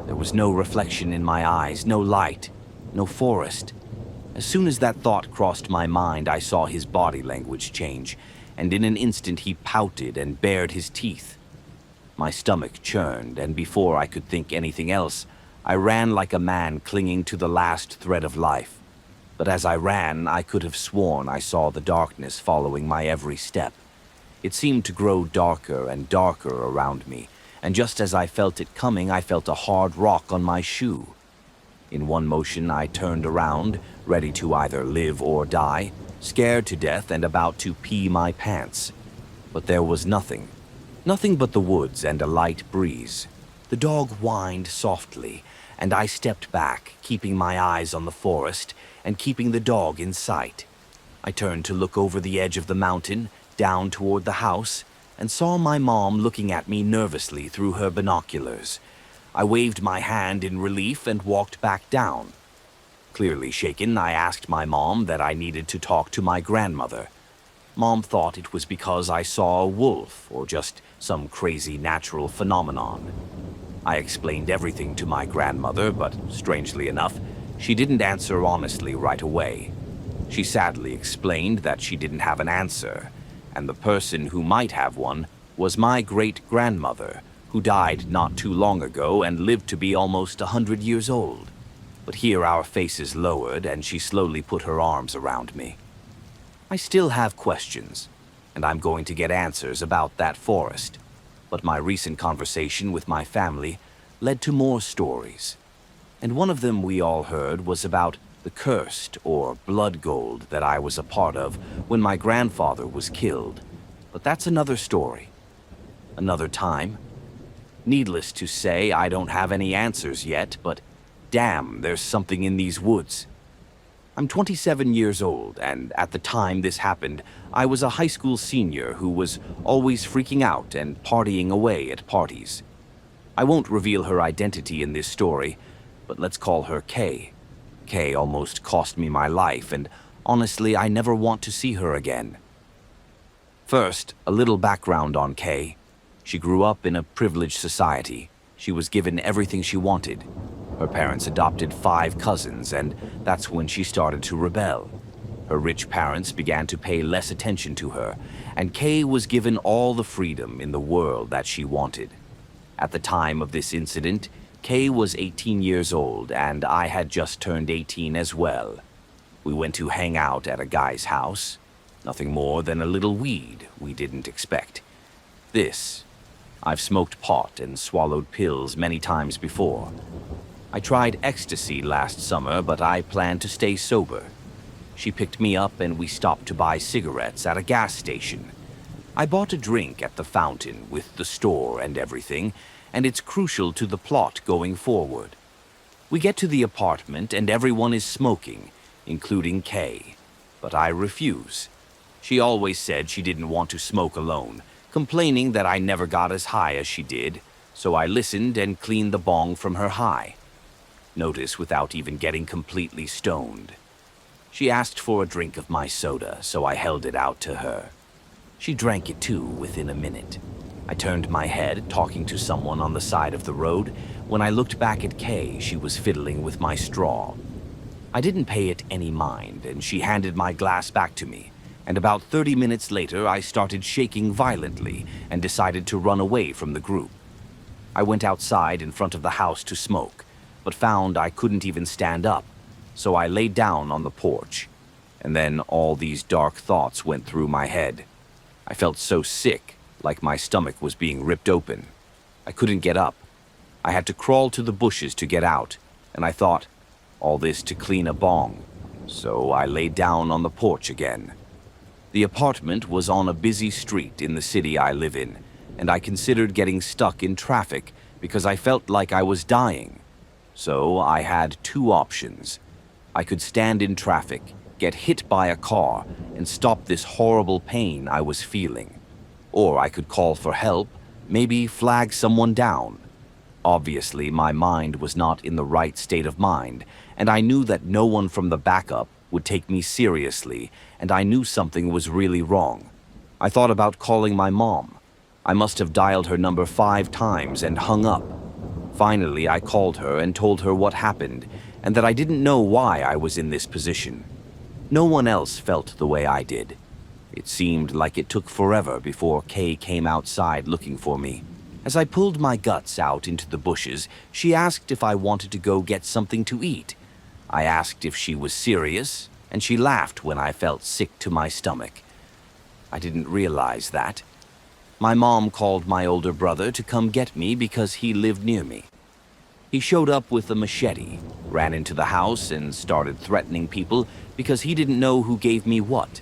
There was no reflection in my eyes, no light, no forest. As soon as that thought crossed my mind, I saw his body language change, and in an instant he pouted and bared his teeth. My stomach churned, and before I could think anything else, I ran like a man clinging to the last thread of life. But as I ran, I could have sworn I saw the darkness following my every step. It seemed to grow darker and darker around me, and just as I felt it coming, I felt a hard rock on my shoe. In one motion, I turned around, ready to either live or die, scared to death and about to pee my pants. But there was nothing. Nothing but the woods and a light breeze. The dog whined softly, and I stepped back, keeping my eyes on the forest and keeping the dog in sight. I turned to look over the edge of the mountain, down toward the house, and saw my mom looking at me nervously through her binoculars. I waved my hand in relief and walked back down. Clearly shaken, I asked my mom that I needed to talk to my grandmother. Mom thought it was because I saw a wolf or just some crazy natural phenomenon. I explained everything to my grandmother, but strangely enough, she didn't answer honestly right away. She sadly explained that she didn't have an answer, and the person who might have one was my great-grandmother, who died not too long ago and lived to be almost 100 years old. But here our faces lowered, and she slowly put her arms around me. I still have questions, and I'm going to get answers about that forest. But my recent conversation with my family led to more stories. And one of them we all heard was about the cursed or blood gold that I was a part of when my grandfather was killed. But that's another story. Another time. Needless to say, I don't have any answers yet, but damn, there's something in these woods. I'm 27 years old, and at the time this happened, I was a high school senior who was always freaking out and partying away at parties. I won't reveal her identity in this story, but let's call her Kay. Kay almost cost me my life, and honestly, I never want to see her again. First, a little background on Kay. She grew up in a privileged society. She was given everything she wanted. Her parents adopted 5 cousins, and that's when she started to rebel. Her rich parents began to pay less attention to her, and Kay was given all the freedom in the world that she wanted. At the time of this incident, Kay was 18 years old, and I had just turned 18 as well. We went to hang out at a guy's house. Nothing more than a little weed we didn't expect. I've smoked pot and swallowed pills many times before. I tried ecstasy last summer, but I planned to stay sober. She picked me up and we stopped to buy cigarettes at a gas station. I bought a drink at the fountain with the store and everything, and it's crucial to the plot going forward. We get to the apartment and everyone is smoking, including Kay. But I refuse. She always said she didn't want to smoke alone, complaining that I never got as high as she did, so I listened and cleaned the bong from her high. Notice without even getting completely stoned. She asked for a drink of my soda, so I held it out to her. She drank it too within a minute. I turned my head, talking to someone on the side of the road. When I looked back at Kay, she was fiddling with my straw. I didn't pay it any mind, and she handed my glass back to me. And about 30 minutes later, I started shaking violently and decided to run away from the group. I went outside in front of the house to smoke, but found I couldn't even stand up, so I laid down on the porch. And then all these dark thoughts went through my head. I felt so sick, like my stomach was being ripped open. I couldn't get up. I had to crawl to the bushes to get out, and I thought, all this to clean a bong. So I laid down on the porch again. The apartment was on a busy street in the city I live in, and I considered getting stuck in traffic because I felt like I was dying. So I had two options. I could stand in traffic, get hit by a car, and stop this horrible pain I was feeling. Or I could call for help, maybe flag someone down. Obviously, my mind was not in the right state of mind, and I knew that no one from the backup would take me seriously, and I knew something was really wrong. I thought about calling my mom. I must have dialed her number 5 times and hung up. Finally, I called her and told her what happened, and that I didn't know why I was in this position. No one else felt the way I did. It seemed like it took forever before Kay came outside looking for me. As I pulled my guts out into the bushes, she asked if I wanted to go get something to eat. I asked if she was serious, and she laughed when I felt sick to my stomach. I didn't realize that. My mom called my older brother to come get me because he lived near me. He showed up with a machete, ran into the house, and started threatening people because he didn't know who gave me what.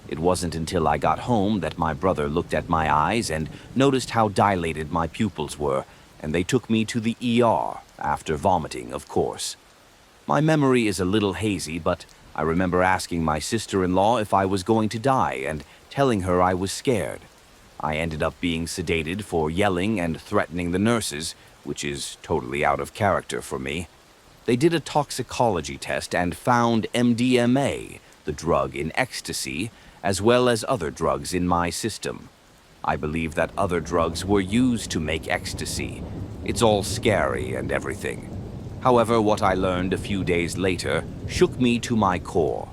It wasn't until I got home that my brother looked at my eyes and noticed how dilated my pupils were, and they took me to the ER, after vomiting, of course. My memory is a little hazy, but I remember asking my sister-in-law if I was going to die and telling her I was scared. I ended up being sedated for yelling and threatening the nurses, which is totally out of character for me. They did a toxicology test and found MDMA, the drug in ecstasy, as well as other drugs in my system. I believe that other drugs were used to make ecstasy. It's all scary and everything. However, what I learned a few days later shook me to my core.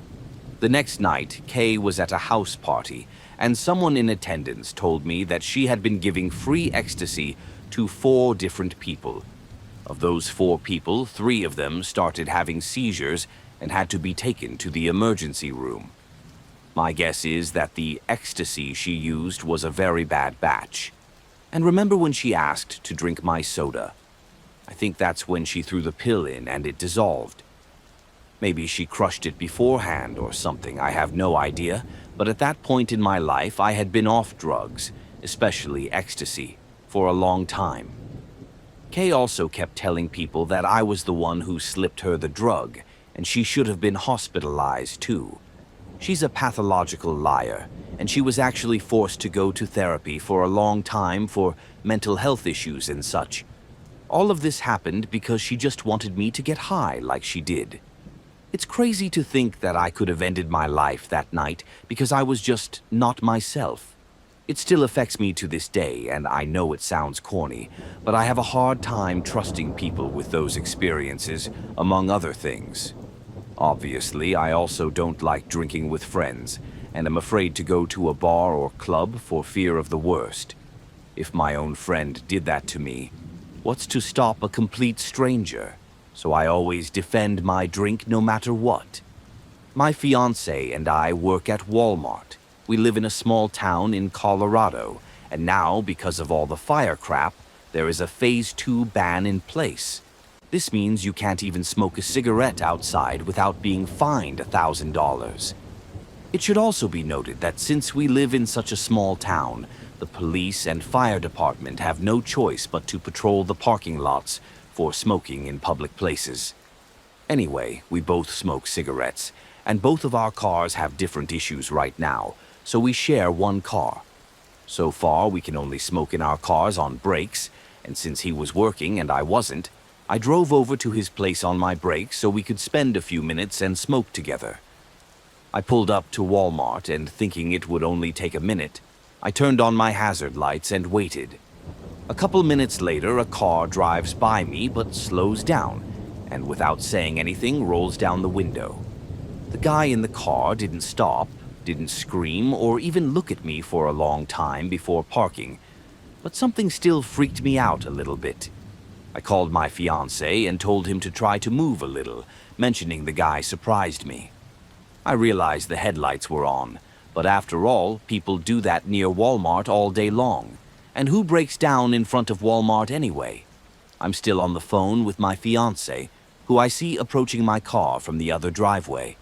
The next night, Kay was at a house party, and someone in attendance told me that she had been giving free ecstasy to 4 different people. Of those 4 people, 3 of them started having seizures and had to be taken to the emergency room. My guess is that the ecstasy she used was a very bad batch. And remember when she asked to drink my soda? I think that's when she threw the pill in and it dissolved. Maybe she crushed it beforehand or something, I have no idea, but at that point in my life I had been off drugs, especially ecstasy, for a long time. Kay also kept telling people that I was the one who slipped her the drug, and she should have been hospitalized too. She's a pathological liar, and she was actually forced to go to therapy for a long time for mental health issues and such. All of this happened because she just wanted me to get high like she did. It's crazy to think that I could have ended my life that night because I was just not myself. It still affects me to this day, and I know it sounds corny, but I have a hard time trusting people with those experiences, among other things. Obviously, I also don't like drinking with friends, and am afraid to go to a bar or club for fear of the worst. If my own friend did that to me, What's to stop a complete stranger? So I always defend my drink no matter what. My fiancé and I work at Walmart. We live in a small town in Colorado, and now, because of all the fire crap, there is a Phase 2 ban in place. This means you can't even smoke a cigarette outside without being fined $1,000. It should also be noted that since we live in such a small town, the police and fire department have no choice but to patrol the parking lots for smoking in public places. Anyway, we both smoke cigarettes, and both of our cars have different issues right now, so we share one car. So far, we can only smoke in our cars on breaks, and since he was working and I wasn't, I drove over to his place on my break so we could spend a few minutes and smoke together. I pulled up to Walmart, and thinking it would only take a minute, I turned on my hazard lights and waited. A couple minutes later, a car drives by me but slows down, and without saying anything, rolls down the window. The guy in the car didn't stop, didn't scream, or even look at me for a long time before parking, but something still freaked me out a little bit. I called my fiancé and told him to try to move a little, mentioning the guy surprised me. I realized the headlights were on, but after all, people do that near Walmart all day long. And who breaks down in front of Walmart anyway? I'm still on the phone with my fiancé, who I see approaching my car from the other driveway.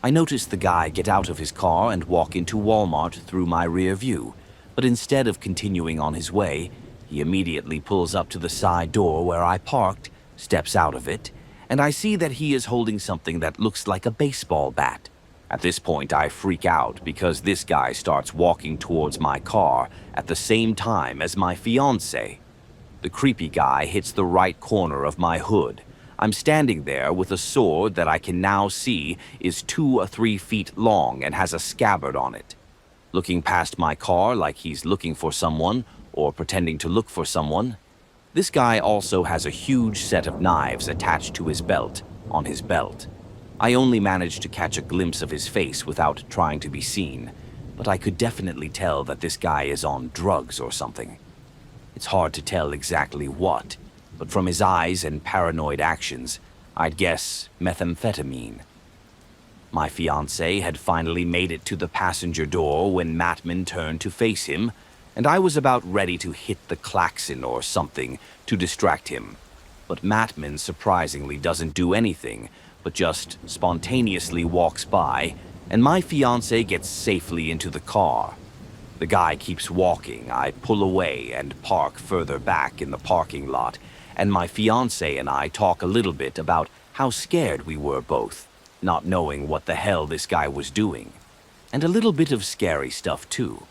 I notice the guy get out of his car and walk into Walmart through my rear view, but instead of continuing on his way, he immediately pulls up to the side door where I parked, steps out of it, and I see that he is holding something that looks like a baseball bat. At this point, I freak out because this guy starts walking towards my car at the same time as my fiancé. The creepy guy hits the right corner of my hood. I'm standing there with a sword that I can now see is 2 or 3 feet long and has a scabbard on it. Looking past my car like he's looking for someone or pretending to look for someone. This guy also has a huge set of knives attached to his belt, on his belt. I only managed to catch a glimpse of his face without trying to be seen, but I could definitely tell that this guy is on drugs or something. It's hard to tell exactly what, but from his eyes and paranoid actions, I'd guess methamphetamine. My fiancé had finally made it to the passenger door when Mattman turned to face him, and I was about ready to hit the klaxon or something to distract him. But Mattman surprisingly doesn't do anything, but just spontaneously walks by, and my fiancé gets safely into the car. The guy keeps walking. I pull away and park further back in the parking lot, and my fiancé and I talk a little bit about how scared we were both, not knowing what the hell this guy was doing. And a little bit of scary stuff too.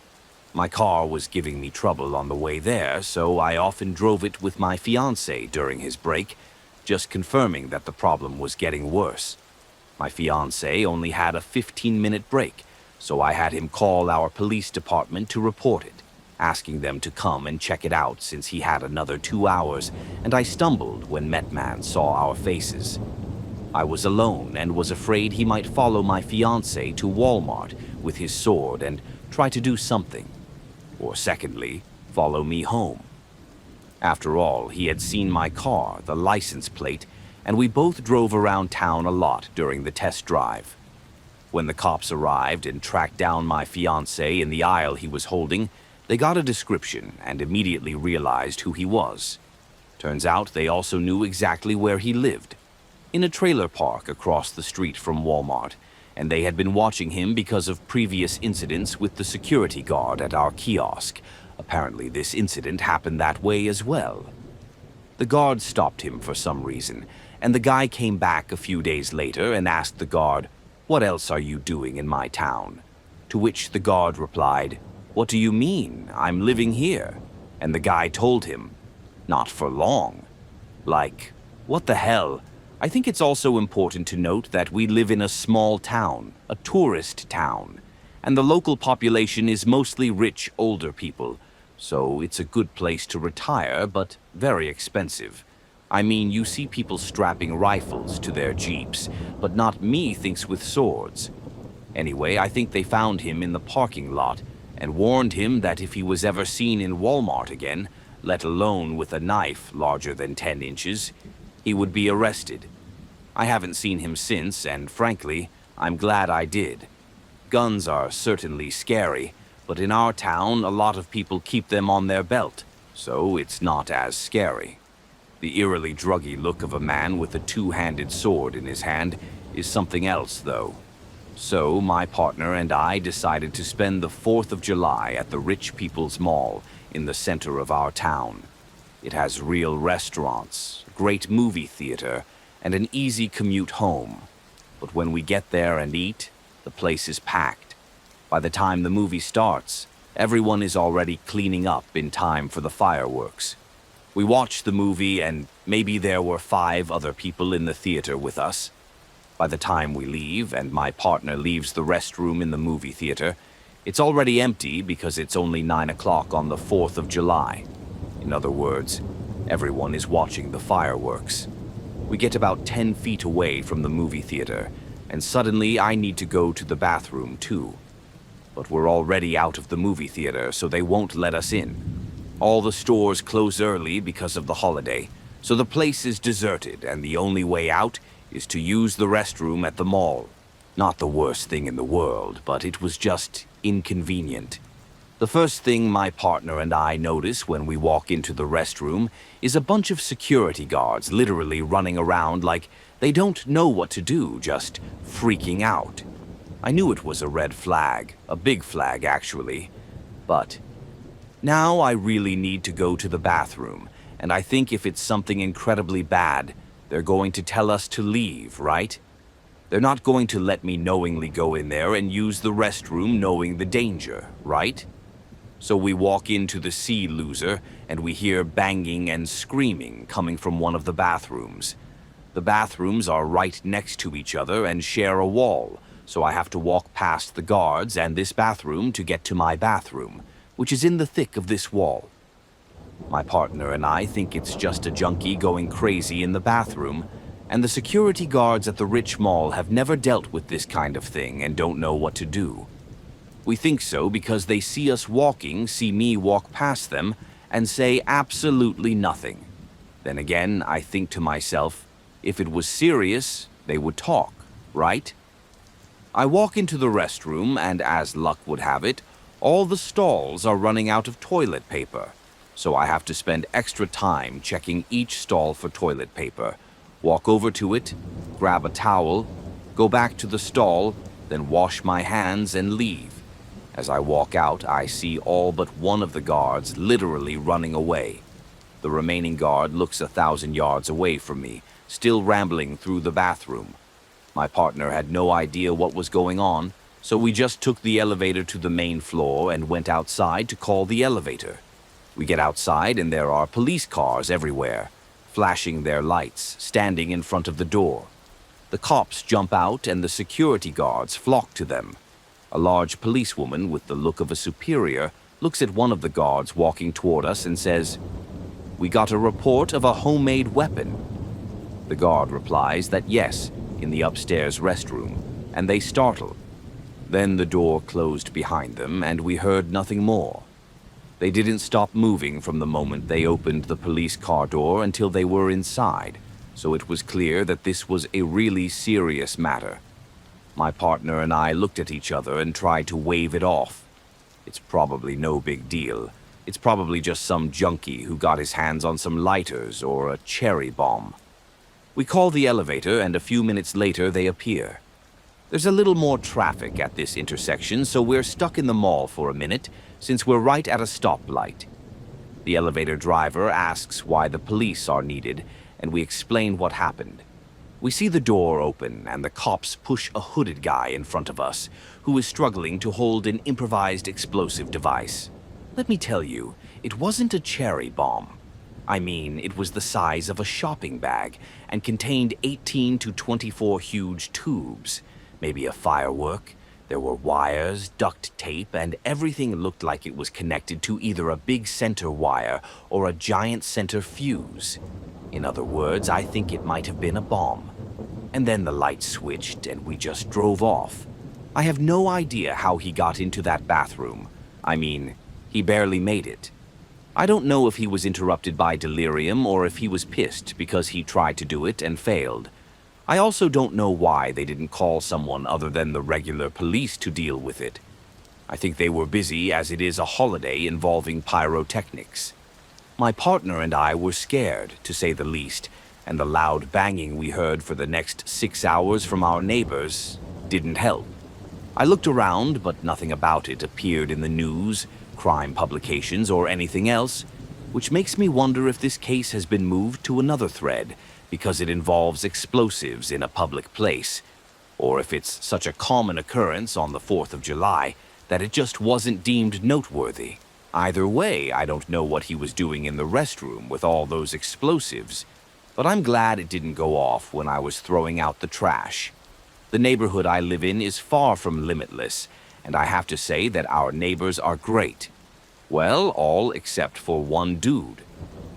My car was giving me trouble on the way there, so I often drove it with my fiancé during his break, just confirming that the problem was getting worse. My fiancé only had a 15-minute break, so I had him call our police department to report it, asking them to come and check it out since he had another 2 hours, and I stumbled when Metman saw our faces. I was alone and was afraid he might follow my fiancé to Walmart with his sword and try to do something. Or secondly, follow me home. After all, he had seen my car, the license plate, and we both drove around town a lot during the test drive. When the cops arrived and tracked down my fiancé in the aisle he was holding, they got a description and immediately realized who he was. Turns out they also knew exactly where he lived, in a trailer park across the street from Walmart, and they had been watching him because of previous incidents with the security guard at our kiosk. Apparently, this incident happened that way as well. The guard stopped him for some reason, and the guy came back a few days later and asked the guard, "What else are you doing in my town?" To which the guard replied, "What do you mean? I'm living here." And the guy told him, "Not for long." Like, what the hell? I think it's also important to note that we live in a small town, a tourist town, and the local population is mostly rich older people, so it's a good place to retire, but very expensive. I mean, you see people strapping rifles to their jeeps, but not methinks with swords. Anyway, I think they found him in the parking lot and warned him that if he was ever seen in Walmart again, let alone with a knife larger than 10 inches, he would be arrested. I haven't seen him since, and frankly, I'm glad I did. Guns are certainly scary, but in our town, a lot of people keep them on their belt, so it's not as scary. The eerily druggy look of a man with a two-handed sword in his hand is something else, though. So, my partner and I decided to spend the 4th of July at the Rich People's Mall in the center of our town. It has real restaurants, great movie theater, and an easy commute home. But when we get there and eat, the place is packed. By the time the movie starts, everyone is already cleaning up in time for the fireworks. We watch the movie, and maybe there were 5 other people in the theater with us. By the time we leave, and my partner leaves the restroom in the movie theater, it's already empty because it's only 9 o'clock on the 4th of July. In other words, everyone is watching the fireworks. We get about 10 feet away from the movie theater, and suddenly I need to go to the bathroom too. But we're already out of the movie theater, so they won't let us in. All the stores close early because of the holiday, so the place is deserted, and the only way out is to use the restroom at the mall. Not the worst thing in the world, but it was just inconvenient. The first thing my partner and I notice when we walk into the restroom is a bunch of security guards literally running around like they don't know what to do, just freaking out. I knew it was a red flag, a big flag actually, but now I really need to go to the bathroom, and I think if it's something incredibly bad, they're going to tell us to leave, right? They're not going to let me knowingly go in there and use the restroom knowing the danger, right? So we walk into the sea loser, and we hear banging and screaming coming from one of the bathrooms. The bathrooms are right next to each other and share a wall, so I have to walk past the guards and this bathroom to get to my bathroom, which is in the thick of this wall. My partner and I think it's just a junkie going crazy in the bathroom, and the security guards at the Rich Mall have never dealt with this kind of thing and don't know what to do. We think so because they see us walking, see me walk past them, and say absolutely nothing. Then again, I think to myself, if it was serious, they would talk, right? I walk into the restroom, and as luck would have it, all the stalls are running out of toilet paper. So I have to spend extra time checking each stall for toilet paper, walk over to it, grab a towel, go back to the stall, then wash my hands and leave. As I walk out, I see all but one of the guards literally running away. The remaining guard looks 1,000 yards away from me, still rambling through the bathroom. My partner had no idea what was going on, so we just took the elevator to the main floor and went outside to call the elevator. We get outside and there are police cars everywhere, flashing their lights, standing in front of the door. The cops jump out and the security guards flock to them. A large policewoman with the look of a superior looks at one of the guards walking toward us and says, "We got a report of a homemade weapon." The guard replies that yes, in the upstairs restroom, and they startle. Then the door closed behind them and we heard nothing more. They didn't stop moving from the moment they opened the police car door until they were inside, so it was clear that this was a really serious matter. My partner and I looked at each other and tried to wave it off. It's probably no big deal. It's probably just some junkie who got his hands on some lighters or a cherry bomb. We call the elevator and a few minutes later they appear. There's a little more traffic at this intersection, so we're stuck in the mall for a minute since we're right at a stoplight. The elevator driver asks why the police are needed, and we explain what happened. We see the door open and the cops push a hooded guy in front of us who is struggling to hold an improvised explosive device. Let me tell you, it wasn't a cherry bomb. I mean, it was the size of a shopping bag and contained 18 to 24 huge tubes. Maybe a firework. There were wires, duct tape, and everything looked like it was connected to either a big center wire or a giant center fuse. In other words, I think it might have been a bomb. And then the light switched and we just drove off. I have no idea how he got into that bathroom. I mean, he barely made it. I don't know if he was interrupted by delirium or if he was pissed because he tried to do it and failed. I also don't know why they didn't call someone other than the regular police to deal with it. I think they were busy as it is a holiday involving pyrotechnics. My partner and I were scared, to say the least, and the loud banging we heard for the next 6 hours from our neighbors didn't help. I looked around, but nothing about it appeared in the news, crime publications, or anything else, which makes me wonder if this case has been moved to another thread because it involves explosives in a public place, or if it's such a common occurrence on the 4th of July that it just wasn't deemed noteworthy. Either way, I don't know what he was doing in the restroom with all those explosives, but I'm glad it didn't go off when I was throwing out the trash. The neighborhood I live in is far from limitless, and I have to say that our neighbors are great. Well, all except for one dude.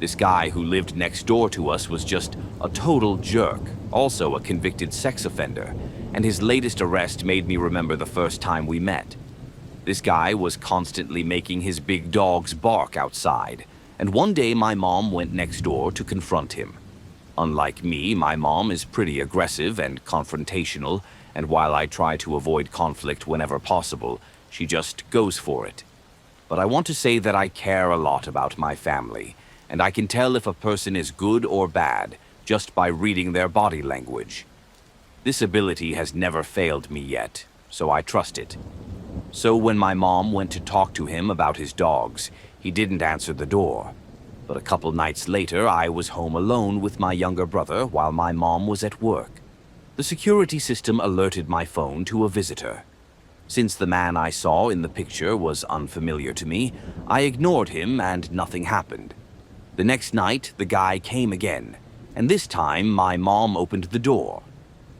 This guy who lived next door to us was just a total jerk, also a convicted sex offender, and his latest arrest made me remember the first time we met. This guy was constantly making his big dogs bark outside, and one day my mom went next door to confront him. Unlike me, my mom is pretty aggressive and confrontational, and while I try to avoid conflict whenever possible, she just goes for it. But I want to say that I care a lot about my family, and I can tell if a person is good or bad just by reading their body language. This ability has never failed me yet, so I trust it. So when my mom went to talk to him about his dogs, he didn't answer the door. But a couple nights later, I was home alone with my younger brother while my mom was at work. The security system alerted my phone to a visitor. Since the man I saw in the picture was unfamiliar to me, I ignored him and nothing happened. The next night, the guy came again, and this time my mom opened the door.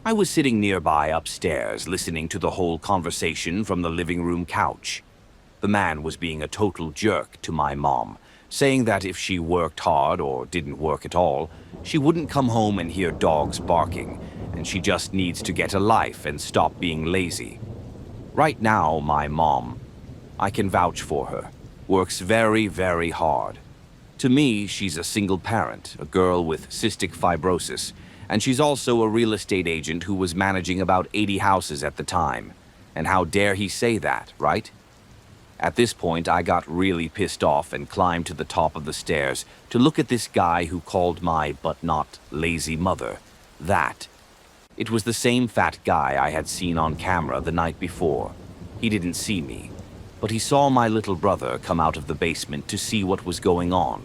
I was sitting nearby upstairs listening to the whole conversation from the living room couch. The man was being a total jerk to my mom, saying that if she worked hard or didn't work at all, she wouldn't come home and hear dogs barking, and she just needs to get a life and stop being lazy. Right now, my mom, I can vouch for her, works very, very hard. To me, she's a single parent, a girl with cystic fibrosis, and she's also a real estate agent who was managing about 80 houses at the time. And how dare he say that, right? At this point, I got really pissed off and climbed to the top of the stairs to look at this guy who called my but not lazy mother that. It was the same fat guy I had seen on camera the night before. He didn't see me, but he saw my little brother come out of the basement to see what was going on.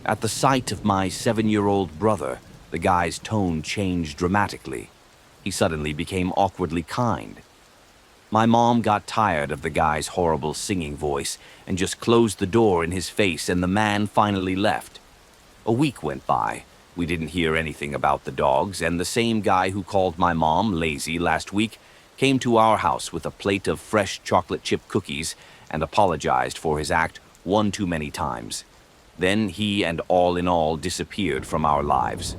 At the sight of my 7-year-old brother, the guy's tone changed dramatically. He suddenly became awkwardly kind. My mom got tired of the guy's horrible singing voice and just closed the door in his face, and the man finally left. A week went by. We didn't hear anything about the dogs, and the same guy who called my mom lazy last week came to our house with a plate of fresh chocolate chip cookies and apologized for his act one too many times. Then he and all in all disappeared from our lives.